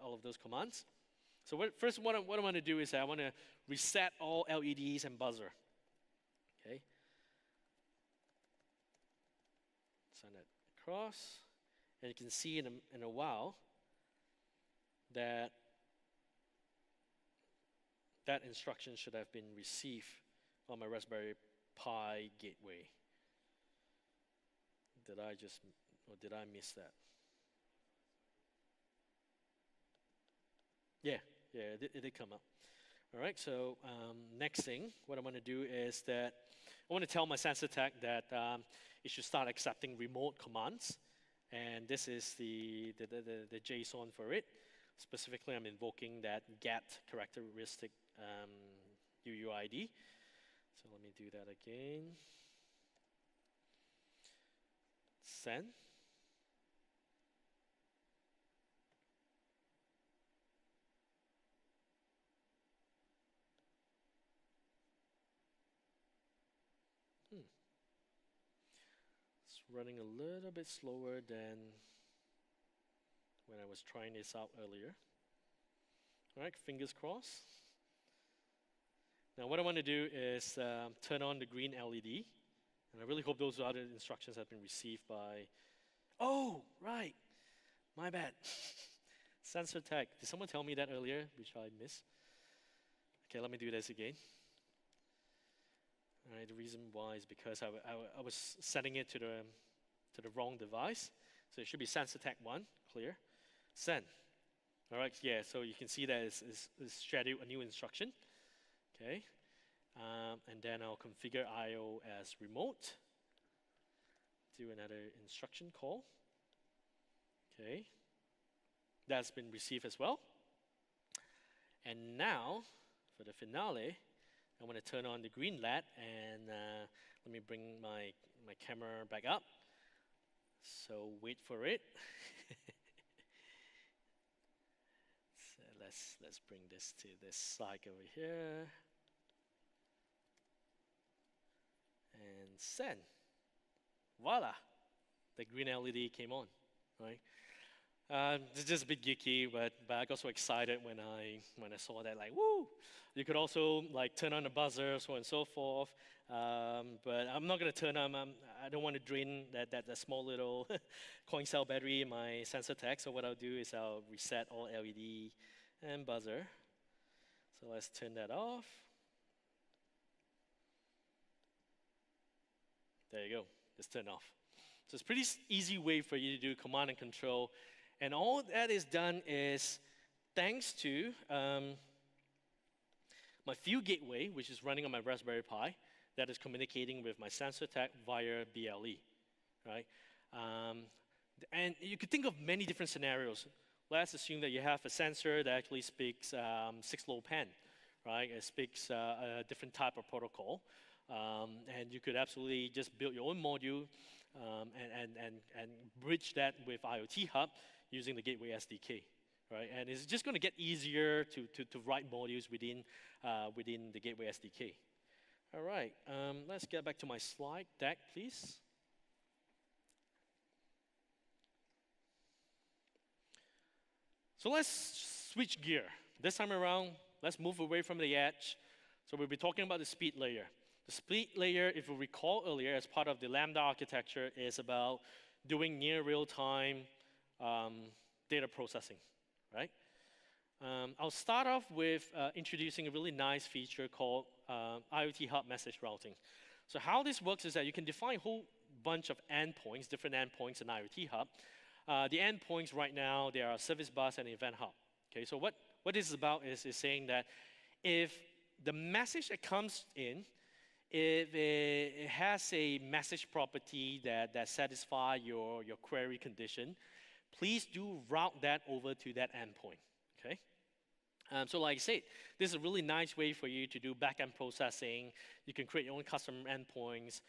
all of those commands. So first, what I want to do is I want to reset all LEDs and buzzer. Okay. Send that across, and you can see in a while that that instruction should have been received on my Raspberry Pi gateway. Did I miss that? Yeah, it did come up. All right, so next thing, what I want to do is that I want to tell my sensor tech that it should start accepting remote commands, and this is the JSON for it. Specifically, I'm invoking that get characteristic UUID. So let me do that again. Send. It's running a little bit slower than when I was trying this out earlier. All right, fingers crossed. Now what I want to do is turn on the green LED. And I really hope those other instructions have been received by, oh, right, my bad. Sensor tag, did someone tell me that earlier, which I missed? Okay, let me do this again. All right, the reason why is because I was setting it to the wrong device. So it should be sensor tag 1, clear. Send. All right, yeah, so you can see that it's scheduled a new instruction. Okay. And then I'll configure I/O as remote. Do another instruction call. Okay. That's been received as well. And now, for the finale, I want to turn on the green LED, and let me bring my camera back up. So wait for it. So let's bring this to this side over here. And send. Voila! The green LED came on, right? It's just a bit geeky, but I got so excited when I saw that, like, woo! You could also like turn on the buzzer, so on and so forth. But I'm not going to turn on. I don't want to drain that small little coin cell battery in my sensor tag. So what I'll do is I'll reset all LED and buzzer. So let's turn that off. There you go, it's turned off. So it's a pretty easy way for you to do command and control. And all that is done is thanks to my Field Gateway, which is running on my Raspberry Pi, that is communicating with my sensor tag via BLE, right? And you could think of many different scenarios. Let's assume that you have a sensor that actually speaks 6LoWPAN, right? It speaks a different type of protocol. And you could absolutely just build your own module and bridge that with IoT Hub using the Gateway SDK, right? And it's just going to get easier to write modules within the Gateway SDK. All right, let's get back to my slide deck, please. So let's switch gear. This time around, let's move away from the edge. So we'll be talking about the speed layer. The speed layer, if you recall earlier, as part of the Lambda architecture, is about doing near real-time data processing, right? I'll start off with introducing a really nice feature called IoT Hub message routing. So how this works is that you can define a whole bunch of endpoints, different endpoints in IoT Hub. The endpoints right now, they are service bus and event hub. Okay, so what this is about is saying that if the message that comes in, if it has a message property that satisfies your query condition, please do route that over to that endpoint, okay? So like I said, this is a really nice way for you to do backend processing. You can create your own custom endpoints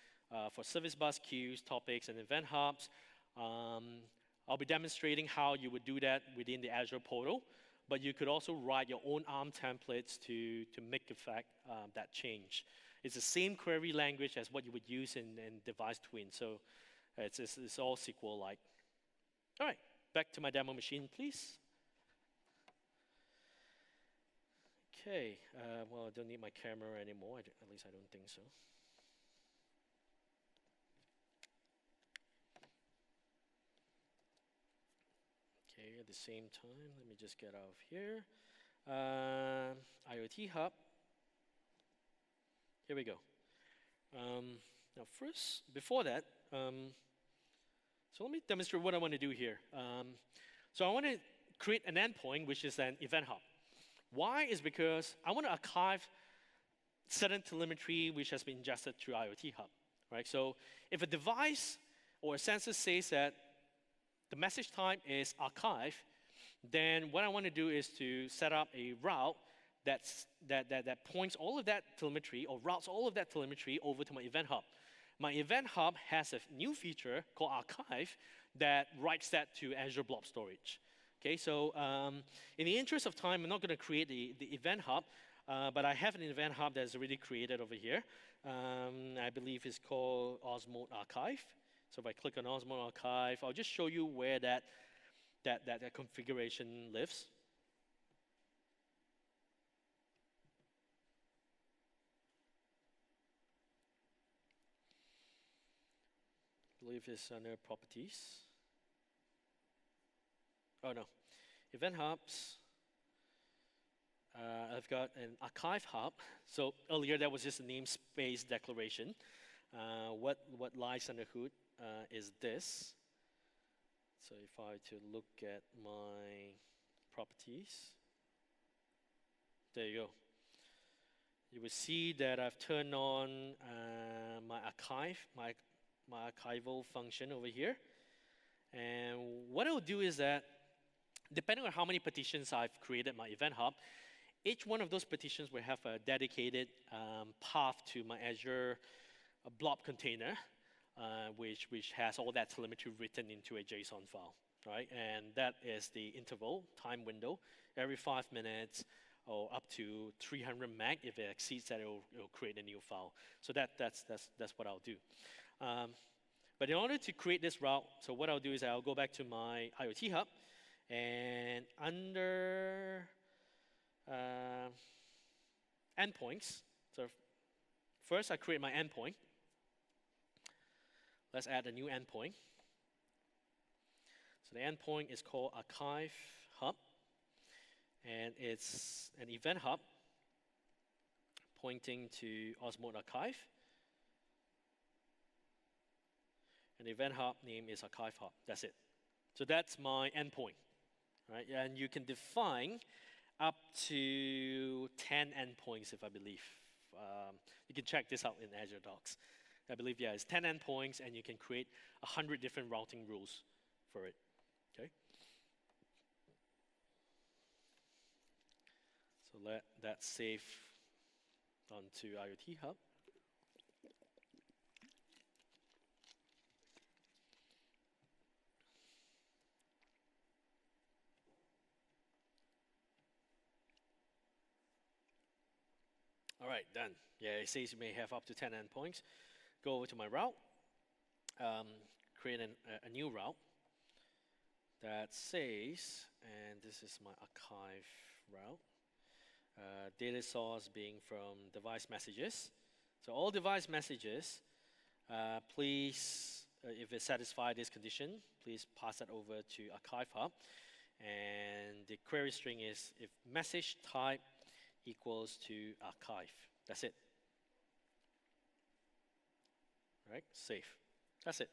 for service bus queues, topics, and event hubs. I'll be demonstrating how you would do that within the Azure portal. but you could also write your own ARM templates to make effect that change. It's the same query language as what you would use in Device Twin, so it's all SQL-like. All right, back to my demo machine, please. Okay, well, I don't need my camera anymore, at least I don't think so. Okay, at the same time, let me just get out of here. IoT Hub. Here we go. Now first, before that, so let me demonstrate what I want to do here. So I want to create an endpoint, which is an event hub. Why is because I want to archive certain telemetry which has been ingested through IoT Hub, right? So if a device or a sensor says that the message type is archive, then what I want to do is to set up a route that points all of that telemetry or routes all of that telemetry over to my event hub. My event hub has a new feature called archive that writes that to Azure Blob Storage. Okay, so in the interest of time, I'm not going to create the event hub, but I have an event hub that's already created over here. I believe it's called Osmode Archive. So if I click on Osmode Archive, I'll just show you where that configuration lives. I believe it's under Properties. Oh no, Event Hubs. I've got an Archive Hub. So earlier that was just a namespace declaration. What lies under the hood is this. So if I were to look at my properties, there you go. You will see that I've turned on my archival function over here. And what I'll do is that, depending on how many partitions I've created my event hub, each one of those partitions will have a dedicated path to my Azure blob container, which has all that telemetry written into a JSON file, right? And that is the interval, time window. Every 5 minutes, or up to 300 meg. If it exceeds that, it'll create a new file. So that's what I'll do. But in order to create this route, so what I'll do is I'll go back to my IoT hub, and under endpoints, so first I create my endpoint. Let's add a new endpoint. So the endpoint is called Archive Hub, and it's an event hub pointing to Osmode Archive. And the event hub name is Archive Hub. That's it. So that's my endpoint, right? And you can define up to 10 endpoints, if I believe. You can check this out in Azure Docs. I believe, yeah, it's 10 endpoints, and you can create 100 different routing rules for it, okay? So let that save onto IoT Hub. All right, done. Yeah, it says you may have up to 10 endpoints. Go over to my route, create a new route that says, and this is my archive route, data source being from device messages. So all device messages, please, if it satisfies this condition, please pass that over to Archive Hub. And the query string is if message type equals to archive. That's it. Right? Save. That's it.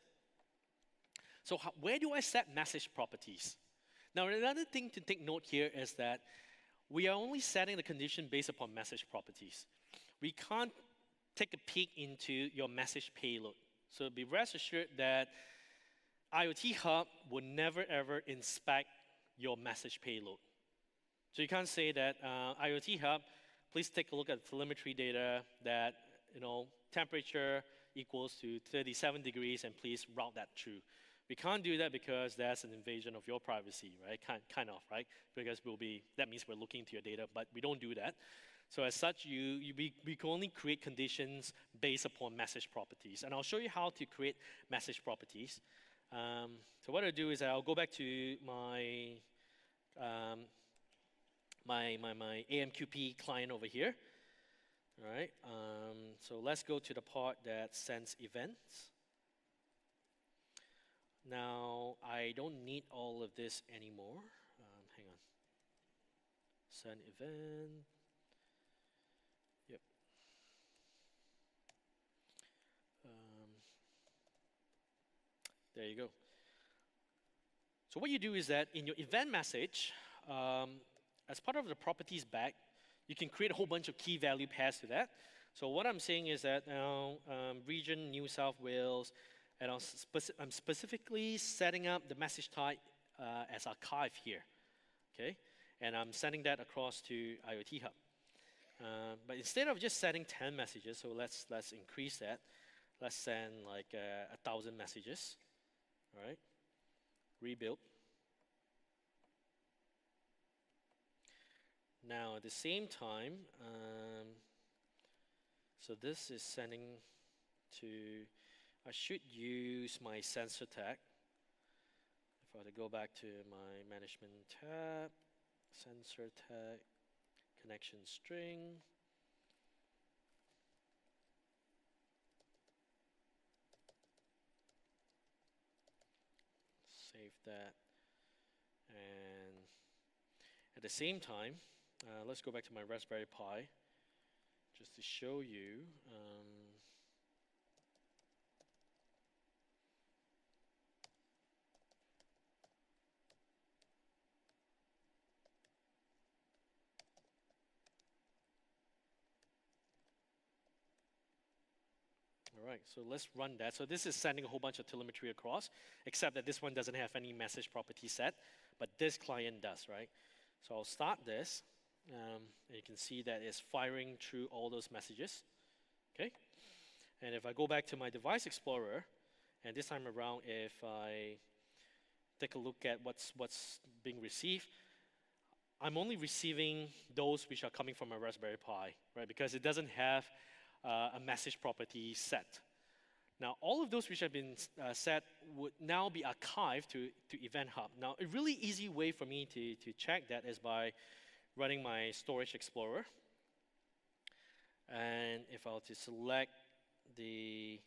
So where do I set message properties? Now, another thing to take note here is that we are only setting the condition based upon message properties. We can't take a peek into your message payload. So be rest assured that IoT Hub will never ever inspect your message payload. So you can't say that IoT Hub, please take a look at the telemetry data that, temperature equals to 37 degrees, and please route that through. We can't do that because that's an invasion of your privacy, right? Kind of, right? Because that means we're looking into your data, but we don't do that. So as such, we can only create conditions based upon message properties. And I'll show you how to create message properties. So what I'll do is I'll go back to my my AMQP client over here. All right. So let's go to the part that sends events. Now I don't need all of this anymore. Hang on. Send event. Yep. There you go. So what you do is that in your event message, as part of the properties bag, you can create a whole bunch of key value pairs to that. So what I'm saying is that now region New South Wales, and I'm specifically setting up the message type as archive here, okay? And I'm sending that across to IoT Hub. But instead of just sending 10 messages, so let's increase that. Let's send like 1,000 messages, all right? Rebuild. Now at the same time, so this is sending to, I should use my sensor tag. If I were to go back to my management tab, sensor tag, connection string. Save that. And at the same time, let's go back to my Raspberry Pi just to show you. All right, so let's run that. So this is sending a whole bunch of telemetry across, except that this one doesn't have any message property set, but this client does, right? So I'll start this, and you can see that it's firing through all those messages, okay? And if I go back to my device explorer, and this time around, if I take a look at what's being received, I'm only receiving those which are coming from my Raspberry Pi, right? Because it doesn't have a message property set. Now, all of those which have been set would now be archived to Event Hub. Now, a really easy way for me to check that is by running my Storage Explorer. And if I were to select the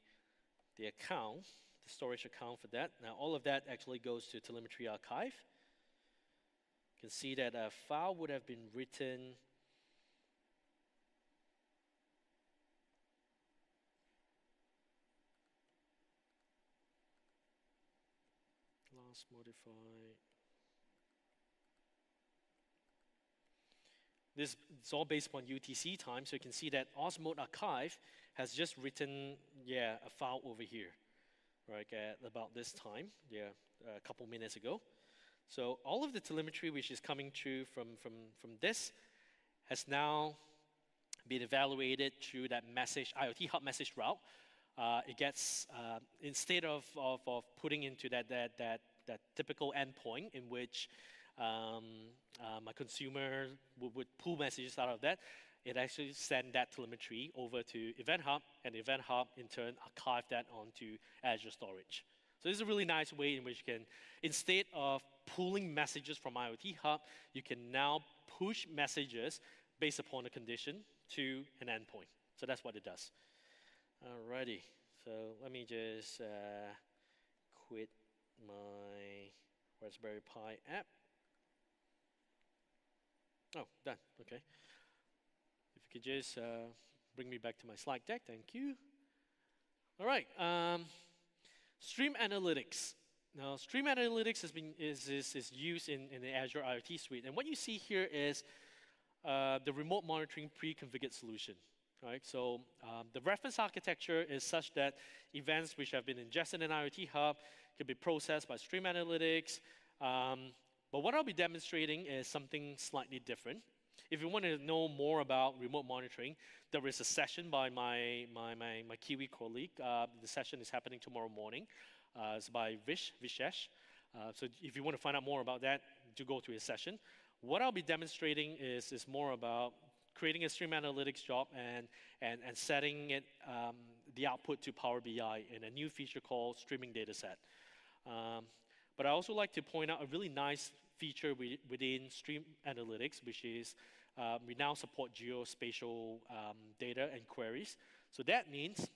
account, the storage account for that, now all of that actually goes to Telemetry Archive. You can see that a file would have been written last modified. This is all based upon UTC time, so you can see that Osmode Archive has just written, a file over here, right, at about this time, a couple minutes ago. So all of the telemetry which is coming through from this has now been evaluated through that message, IoT Hub message route. It gets, instead of putting into that typical endpoint in which my consumer would pull messages out of that, it actually send that telemetry over to Event Hub, and Event Hub in turn archive that onto Azure Storage. So this is a really nice way in which you can, instead of pulling messages from IoT Hub, you can now push messages based upon a condition to an endpoint. So that's what it does. Alrighty, so let me just quit my Raspberry Pi app. Oh, done, okay. If you could just bring me back to my slide deck, thank you. All right, Stream Analytics. Now, Stream Analytics is used in the Azure IoT suite. And what you see here is the remote monitoring pre-configured solution. Right? So the reference architecture is such that events which have been ingested in IoT Hub can be processed by Stream Analytics. But what I'll be demonstrating is something slightly different. If you want to know more about remote monitoring, there is a session by my Kiwi colleague. The session is happening tomorrow morning. It's by Vishesh. So if you want to find out more about that, do go to his session. What I'll be demonstrating is more about creating a stream analytics job and setting it the output to Power BI in a new feature called streaming dataset. But I also like to point out a really nice feature within stream analytics, which is we now support geospatial data and queries. So that means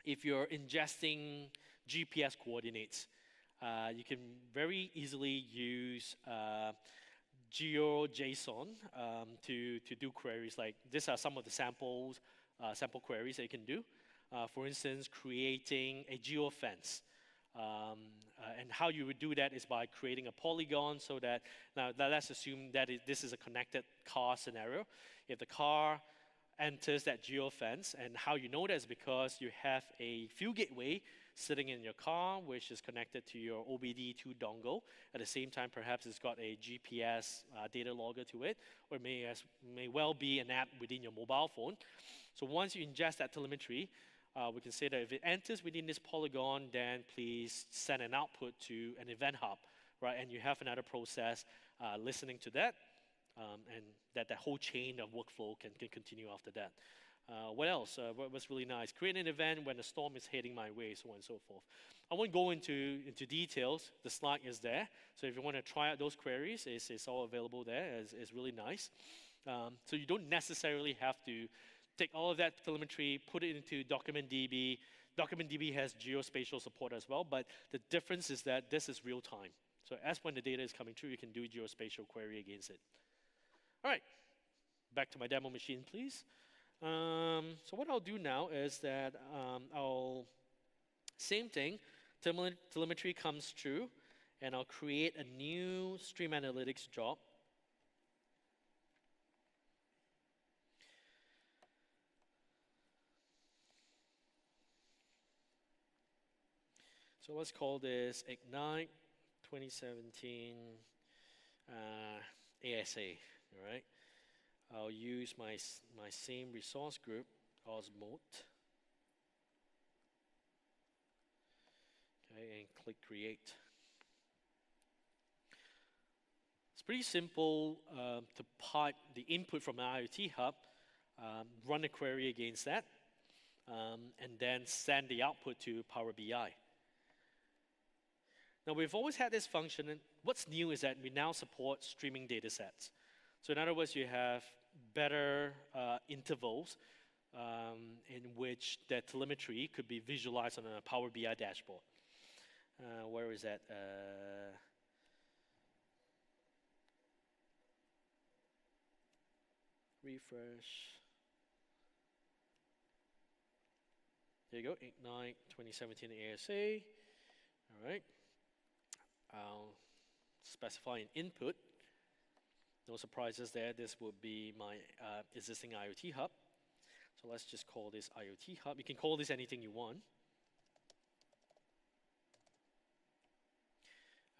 if you're ingesting GPS coordinates, you can very easily use GeoJSON to do queries. Like these are some of the sample queries that you can do. For instance, creating a geofence. And how you would do that is by creating a polygon so that, now let's assume that this is a connected car scenario. If the car enters that geofence, and how you know that is because you have a field gateway sitting in your car, which is connected to your OBD2 dongle. At the same time, perhaps it's got a GPS data logger to it, or it may well be an app within your mobile phone. So once you ingest that telemetry, we can say that if it enters within this polygon, then please send an output to an event hub, right? And you have another process listening to that, and that whole chain of workflow can continue after that. What else? What's really nice? Create an event when the storm is heading my way, so on and so forth. I won't go into details. The slide is there. So if you want to try out those queries, it's all available there. It's really nice. So you don't necessarily have to take all of that telemetry, put it into DocumentDB. DocumentDB has geospatial support as well, but the difference is that this is real time. So as when the data is coming through, you can do geospatial query against it. All right, back to my demo machine, please. So what I'll do now is that same thing, telemetry comes through, and I'll create a new stream analytics job. So let's call this Ignite 2017 ASA, all right? I'll use my same resource group, Osmote. Okay, and click Create. It's pretty simple to pipe the input from the IoT hub, run a query against that, and then send the output to Power BI. Now, we've always had this function, and what's new is that we now support streaming data sets. So in other words, you have better intervals in which that telemetry could be visualized on a Power BI dashboard. Where is that? Refresh. There you go, Ignite 2017 ASA. All right. I'll specify an input. No surprises there. This would be my existing IoT hub. So let's just call this IoT hub. You can call this anything you want.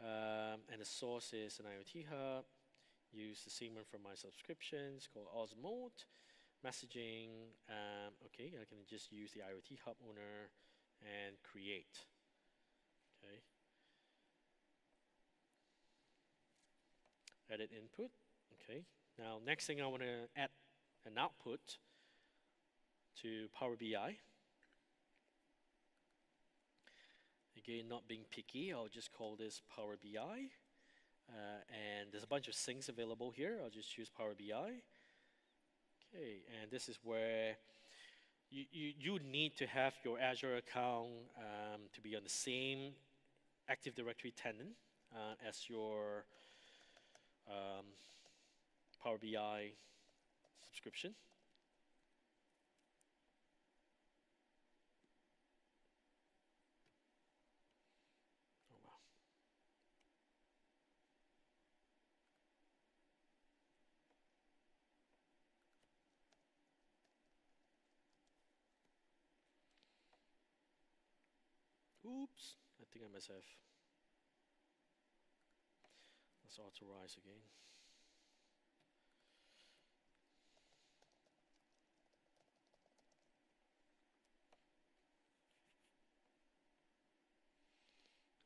And the source is an IoT hub. Use the same one from my subscriptions called Osmote. Messaging. Okay, I can just use the IoT hub owner and create. Okay. Edit input. Okay. Now, next thing I want to add an output to Power BI. Again, not being picky, I'll just call this Power BI. And there's a bunch of things available here. I'll just choose Power BI. Okay, and this is where you need to have your Azure account to be on the same Active Directory tenant as your Power BI subscription. Oh, wow. Oops, I think I must have. Let's authorize again.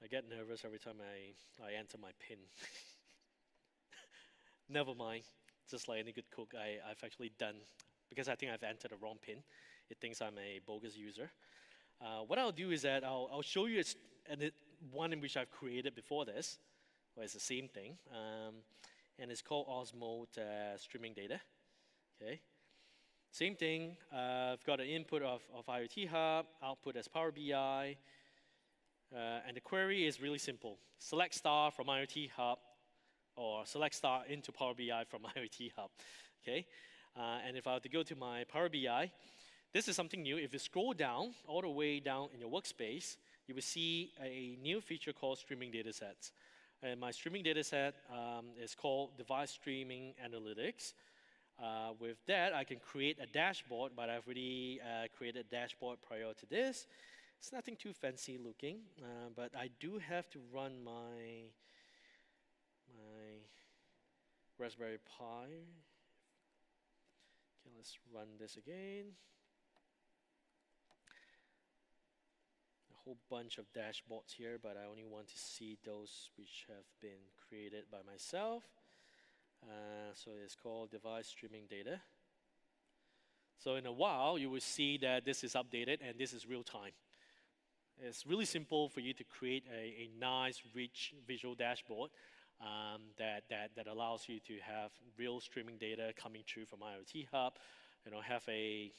I get nervous every time I enter my PIN. Never mind. Just like any good cook, I've actually done, because I think I've entered the wrong PIN. It thinks I'm a bogus user. What I'll do is that I'll show you one in which I've created before this, where it's the same thing. And it's called Osmo streaming data. Okay. Same thing. I've got an input of IoT Hub, output as Power BI. And the query is really simple. Select star from IoT Hub, or select star into Power BI from IoT Hub. Okay. And if I were to go to my Power BI, this is something new. If you scroll down, all the way down in your workspace, you will see a new feature called streaming datasets. And my streaming dataset is called Device Streaming Analytics. With that, I can create a dashboard, but I've already created a dashboard prior to this. It's nothing too fancy looking, but I do have to run my Raspberry Pi. Okay, let's run this again. A whole bunch of dashboards here, but I only want to see those which have been created by myself. So it's called Device Streaming Data. So in a while, you will see that this is updated and this is real time. It's really simple for you to create a nice, rich visual dashboard that allows you to have real streaming data coming through from IoT Hub. You know, have an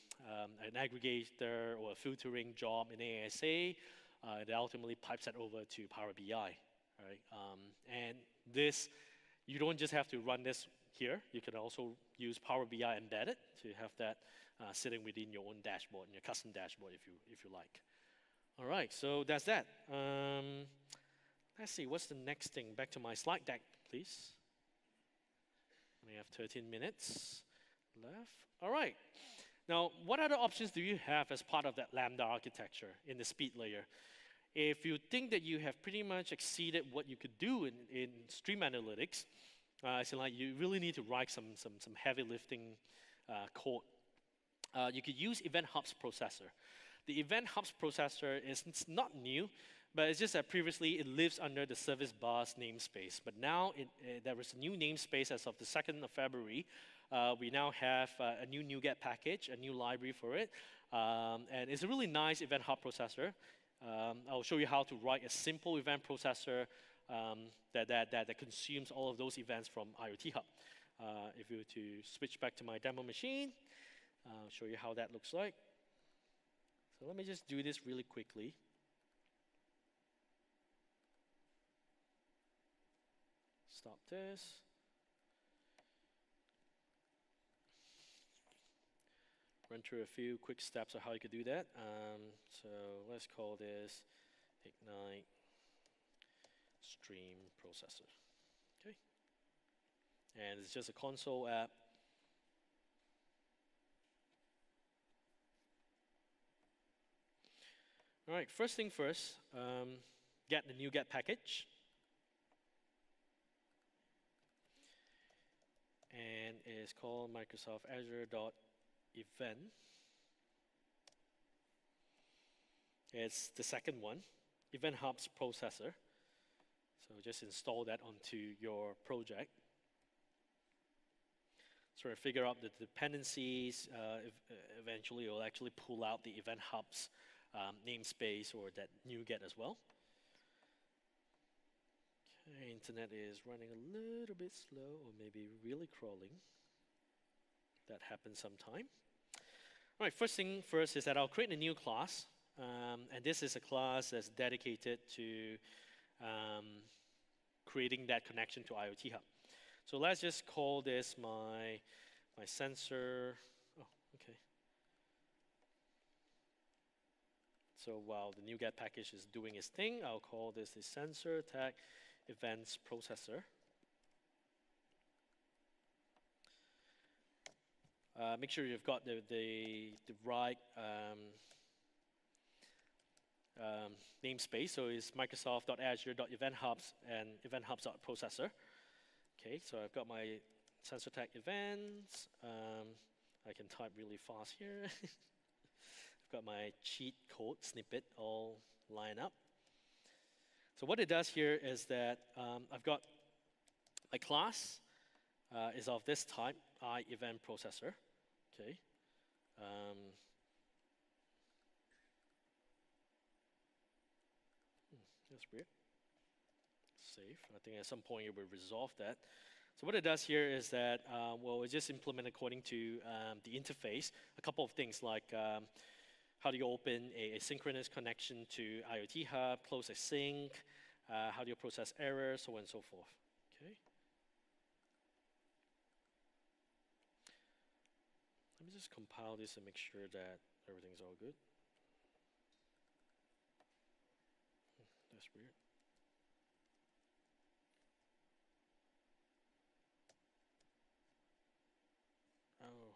aggregator or a filtering job in ASA that ultimately pipes that over to Power BI. Right? And this, you don't just have to run this here. You can also use Power BI embedded to have that sitting within your own dashboard, your custom dashboard, if you like. All right, so that's that. Let's see, what's the next thing? Back to my slide deck, please. We have 13 minutes left. All right. Now, what other options do you have as part of that Lambda architecture in the speed layer? If you think that you have pretty much exceeded what you could do in stream analytics, so like you really need to write some heavy lifting code, you could use Event Hub's processor. The Event Hub's processor is not new, but it's just that previously it lives under the service bus namespace. But now there is a new namespace as of the 2nd of February. We now have a new NuGet package, a new library for it. And it's a really nice Event Hub processor. I'll show you how to write a simple event processor that consumes all of those events from IoT Hub. If you were to switch back to my demo machine, I'll show you how that looks like. So let me just do this really quickly. Stop this. Run through a few quick steps of how you could do that. So let's call this Ignite Stream Processor. Okay. And it's just a console app. All right, first thing first, get the NuGet package. And it's called Microsoft Azure.event. It's the second one, Event Hub's processor. So just install that onto your project. Sort of figure out the dependencies. Eventually, it will actually pull out the Event Hub's namespace or that NuGet as well. Okay, internet is running a little bit slow or maybe really crawling. That happens sometime. All right, first thing first is that I'll create a new class. And this is a class that's dedicated to creating that connection to IoT Hub. So let's just call this my sensor. Oh, okay. So while the NuGet package is doing its thing, I'll call this the sensor tag events processor. Make sure you've got the right namespace. So it's Microsoft.Azure.EventHubs and EventHubs.processor. Okay, so I've got my sensor tag events. I can type really fast here. I've got my cheat code snippet all lined up. So what it does here is that I've got my class is of this type, iEvent processor. Okay. That's weird. Save. I think at some point it will resolve that. So what it does here is that, well, it just implement according to the interface a couple of things like how do you open a synchronous connection to IoT Hub, close a sync, how do you process errors, so on and so forth. Okay. Let me just compile this and make sure that everything's all good. That's weird. Oh.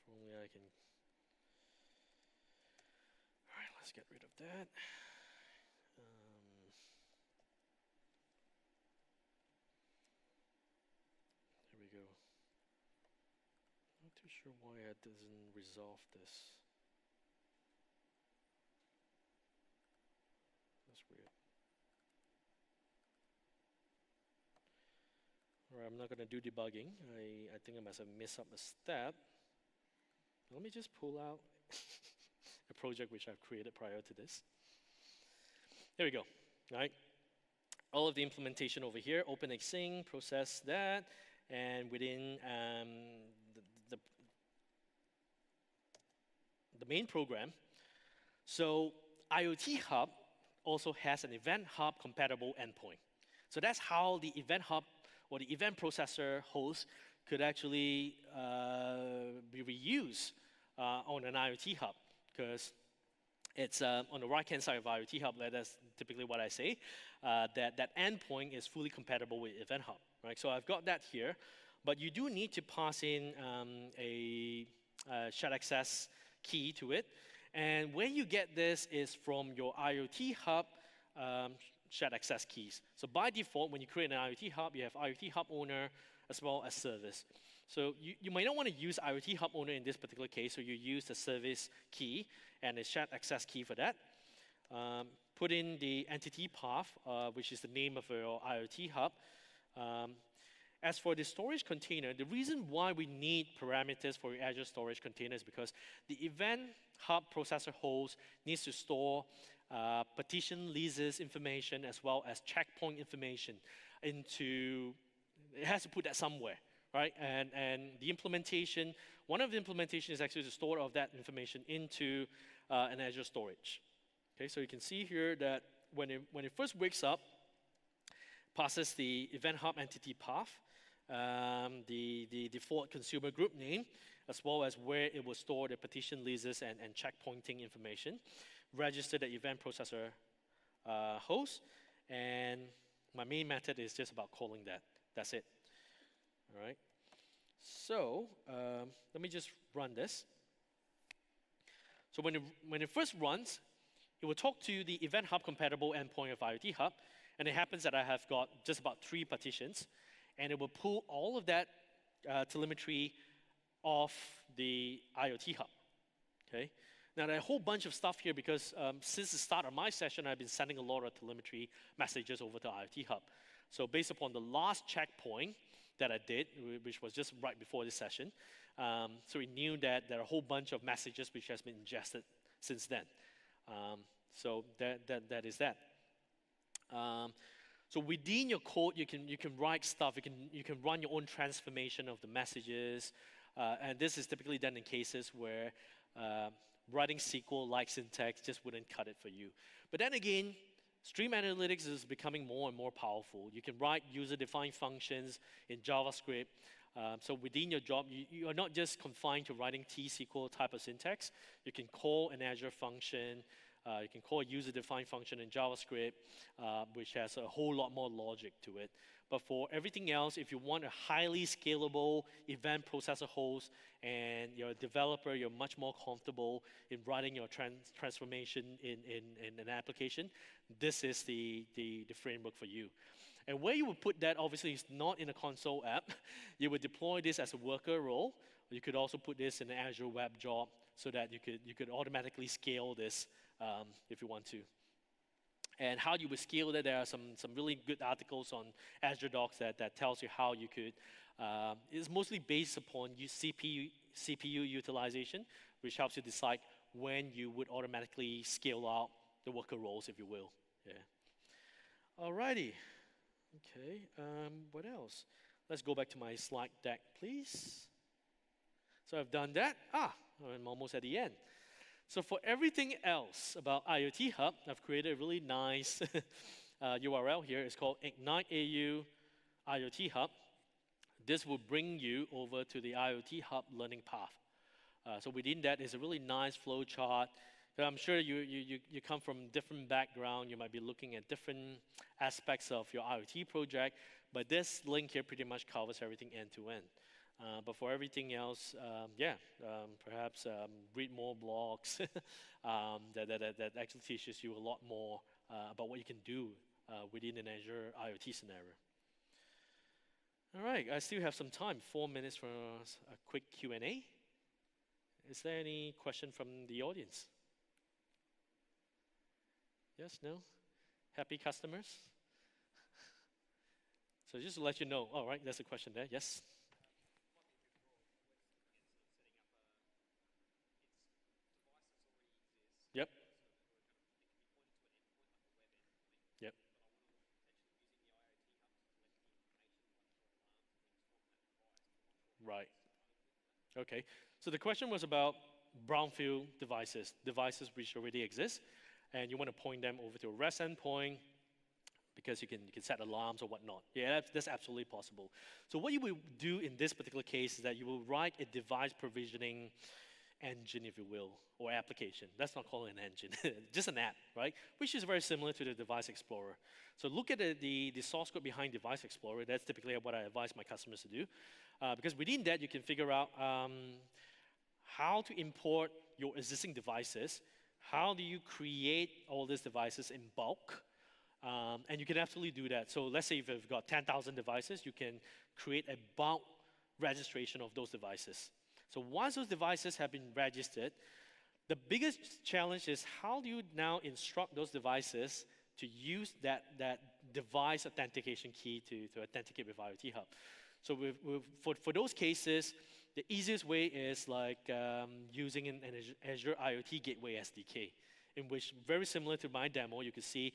If only I can. All right, let's get rid of that. There we go. Not too sure why it doesn't resolve this. That's weird. All right, I'm not going to do debugging. I think I must have messed up a step. Let me just pull out a project which I've created prior to this. There we go. All right. All of the implementation over here, open a sync, process that, and within the main program. So IoT Hub also has an Event Hub compatible endpoint. So that's how the Event Hub or the event processor host could actually be reused on an IoT Hub, because it's on the right-hand side of IoT Hub, that's typically what I say, that endpoint is fully compatible with Event Hub, right? So I've got that here, but you do need to pass in a shared access key to it. And where you get this is from your IoT Hub shared access keys. So by default, when you create an IoT Hub, you have IoT Hub owner as well as service. So you might not want to use IoT Hub owner in this particular case, so you use the service key and a shared access key for that. Put in the entity path, which is the name of your IoT Hub. As for the storage container, the reason why we need parameters for your Azure storage container is because the Event Hub processor host needs to store partition leases information as well as checkpoint information into, it has to put that somewhere, right? And the implementation, one of the implementation is actually to store all of that information into an Azure storage. Okay, so you can see here that when it first wakes up, passes the Event Hub entity path, the default consumer group name, as well as where it will store the partition leases and checkpointing information, register the event processor host, and my main method is just about calling that. That's it. All right. So let me just run this. So when it first runs, it will talk to the Event Hub compatible endpoint of IoT Hub, and it happens that I have got just about 3 partitions, and it will pull all of that telemetry off the IoT Hub. Okay. Now, there are a whole bunch of stuff here because since the start of my session, I've been sending a lot of telemetry messages over to IoT Hub. So based upon the last checkpoint that I did, which was just right before this session, so we knew that there are a whole bunch of messages which has been ingested since then. So that is that. So within your code, you can write stuff. You can run your own transformation of the messages, and this is typically done in cases where writing SQL-like syntax just wouldn't cut it for you. But then again, stream analytics is becoming more and more powerful. You can write user-defined functions in JavaScript. So within your job, you are not just confined to writing T-SQL type of syntax. You can call an Azure function. You can call a user-defined function in JavaScript, which has a whole lot more logic to it. But for everything else, if you want a highly scalable event processor host and you're a developer, you're much more comfortable in writing your transformation in an application, this is the framework for you. And where you would put that, obviously, is not in a console app. You would deploy this as a worker role. You could also put this in an Azure web job so that you could automatically scale this if you want to. And how you would scale that, there are some really good articles on Azure Docs that tells you how you could. It's mostly based upon CPU utilization, which helps you decide when you would automatically scale out the worker roles, if you will. Yeah. Alrighty. Okay. What else? Let's go back to my slide deck, please. So I've done that. I'm almost at the end. So for everything else about IoT Hub, I've created a really nice URL here. It's called Ignite AU IoT Hub. This will bring you over to the IoT Hub learning path. So within that is a really nice flow chart. I'm sure you come from different background. You might be looking at different aspects of your IoT project, but this link here pretty much covers everything end to end. But for everything else, perhaps read more blogs that actually teaches you a lot more about what you can do within an Azure IoT scenario. All right, I still have some time, 4 minutes for a quick Q&A. Is there any question from the audience? Yes, no? Happy customers? So just to let you know, all right, there's a question there, yes? Yep. Yep. Right. Okay. So the question was about brownfield devices which already exist, and you want to point them over to a REST endpoint because you can set alarms or whatnot. Yeah, that's absolutely possible. So what you will do in this particular case is that you will write a device provisioning engine, if you will, or application. Let's not call it an engine, just an app, right? Which is very similar to the Device Explorer. So look at the source code behind Device Explorer. That's typically what I advise my customers to do. Because within that, you can figure out how to import your existing devices. How do you create all these devices in bulk? And you can absolutely do that. So let's say if you've got 10,000 devices, you can create a bulk registration of those devices. So once those devices have been registered, the biggest challenge is how do you now instruct those devices to use that device authentication key to authenticate with IoT Hub. So for those cases, the easiest way is like using an Azure IoT Gateway SDK, in which, very similar to my demo, you can see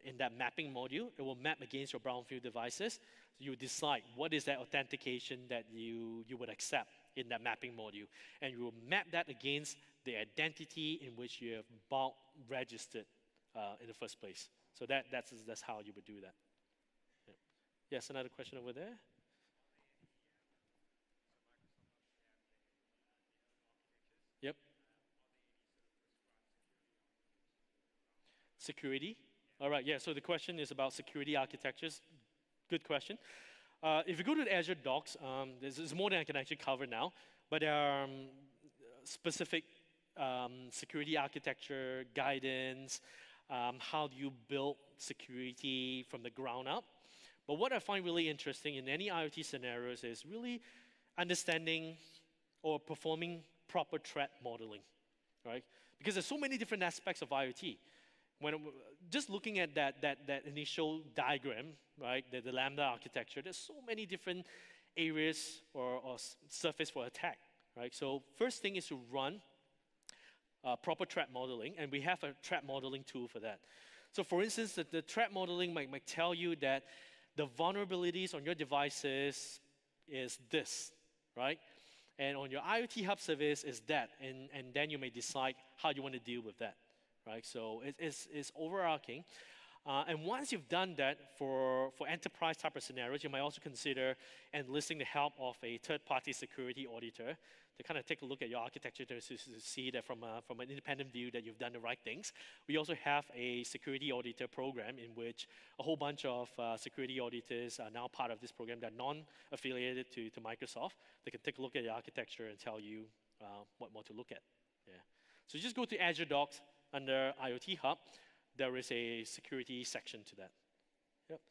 in that mapping module, it will map against your brownfield devices. So you decide what is that authentication that you would accept in that mapping module. And you will map that against the identity in which you have bulk registered in the first place. So that's how you would do that. Yeah. Yes, another question over there? Yep. Security. All right, yeah, so the question is about security architectures. Good question. If you go to the Azure Docs, there's more than I can actually cover now, but there are specific security architecture guidance, how do you build security from the ground up. But what I find really interesting in any IoT scenarios is really understanding or performing proper threat modeling, right? Because there's so many different aspects of IoT. Just looking at that initial diagram, right, the Lambda architecture, there's so many different areas or surface for attack, right? So first thing is to run proper threat modeling, and we have a threat modeling tool for that. So for instance, the threat modeling might tell you that the vulnerabilities on your devices is this, right? And on your IoT Hub service is that, and then you may decide how you want to deal with that. Right, so it's overarching. And once you've done that for enterprise type of scenarios, you might also consider enlisting the help of a third-party security auditor to kind of take a look at your architecture to see that from an independent view that you've done the right things. We also have a security auditor program in which a whole bunch of security auditors are now part of this program that are non-affiliated to Microsoft. They can take a look at your architecture and tell you what more to look at. Yeah. So just go to Azure Docs under IoT Hub. There is a security section to that. Yep.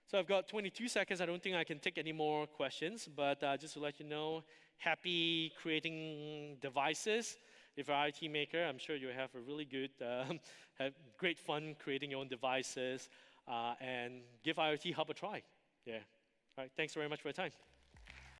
So I've got 22 seconds. I don't think I can take any more questions, but just to let you know, happy creating devices. If you're an IoT maker, I'm sure you have a really good, have great fun creating your own devices, and give IoT Hub a try. Yeah. All right. Thanks very much for your time.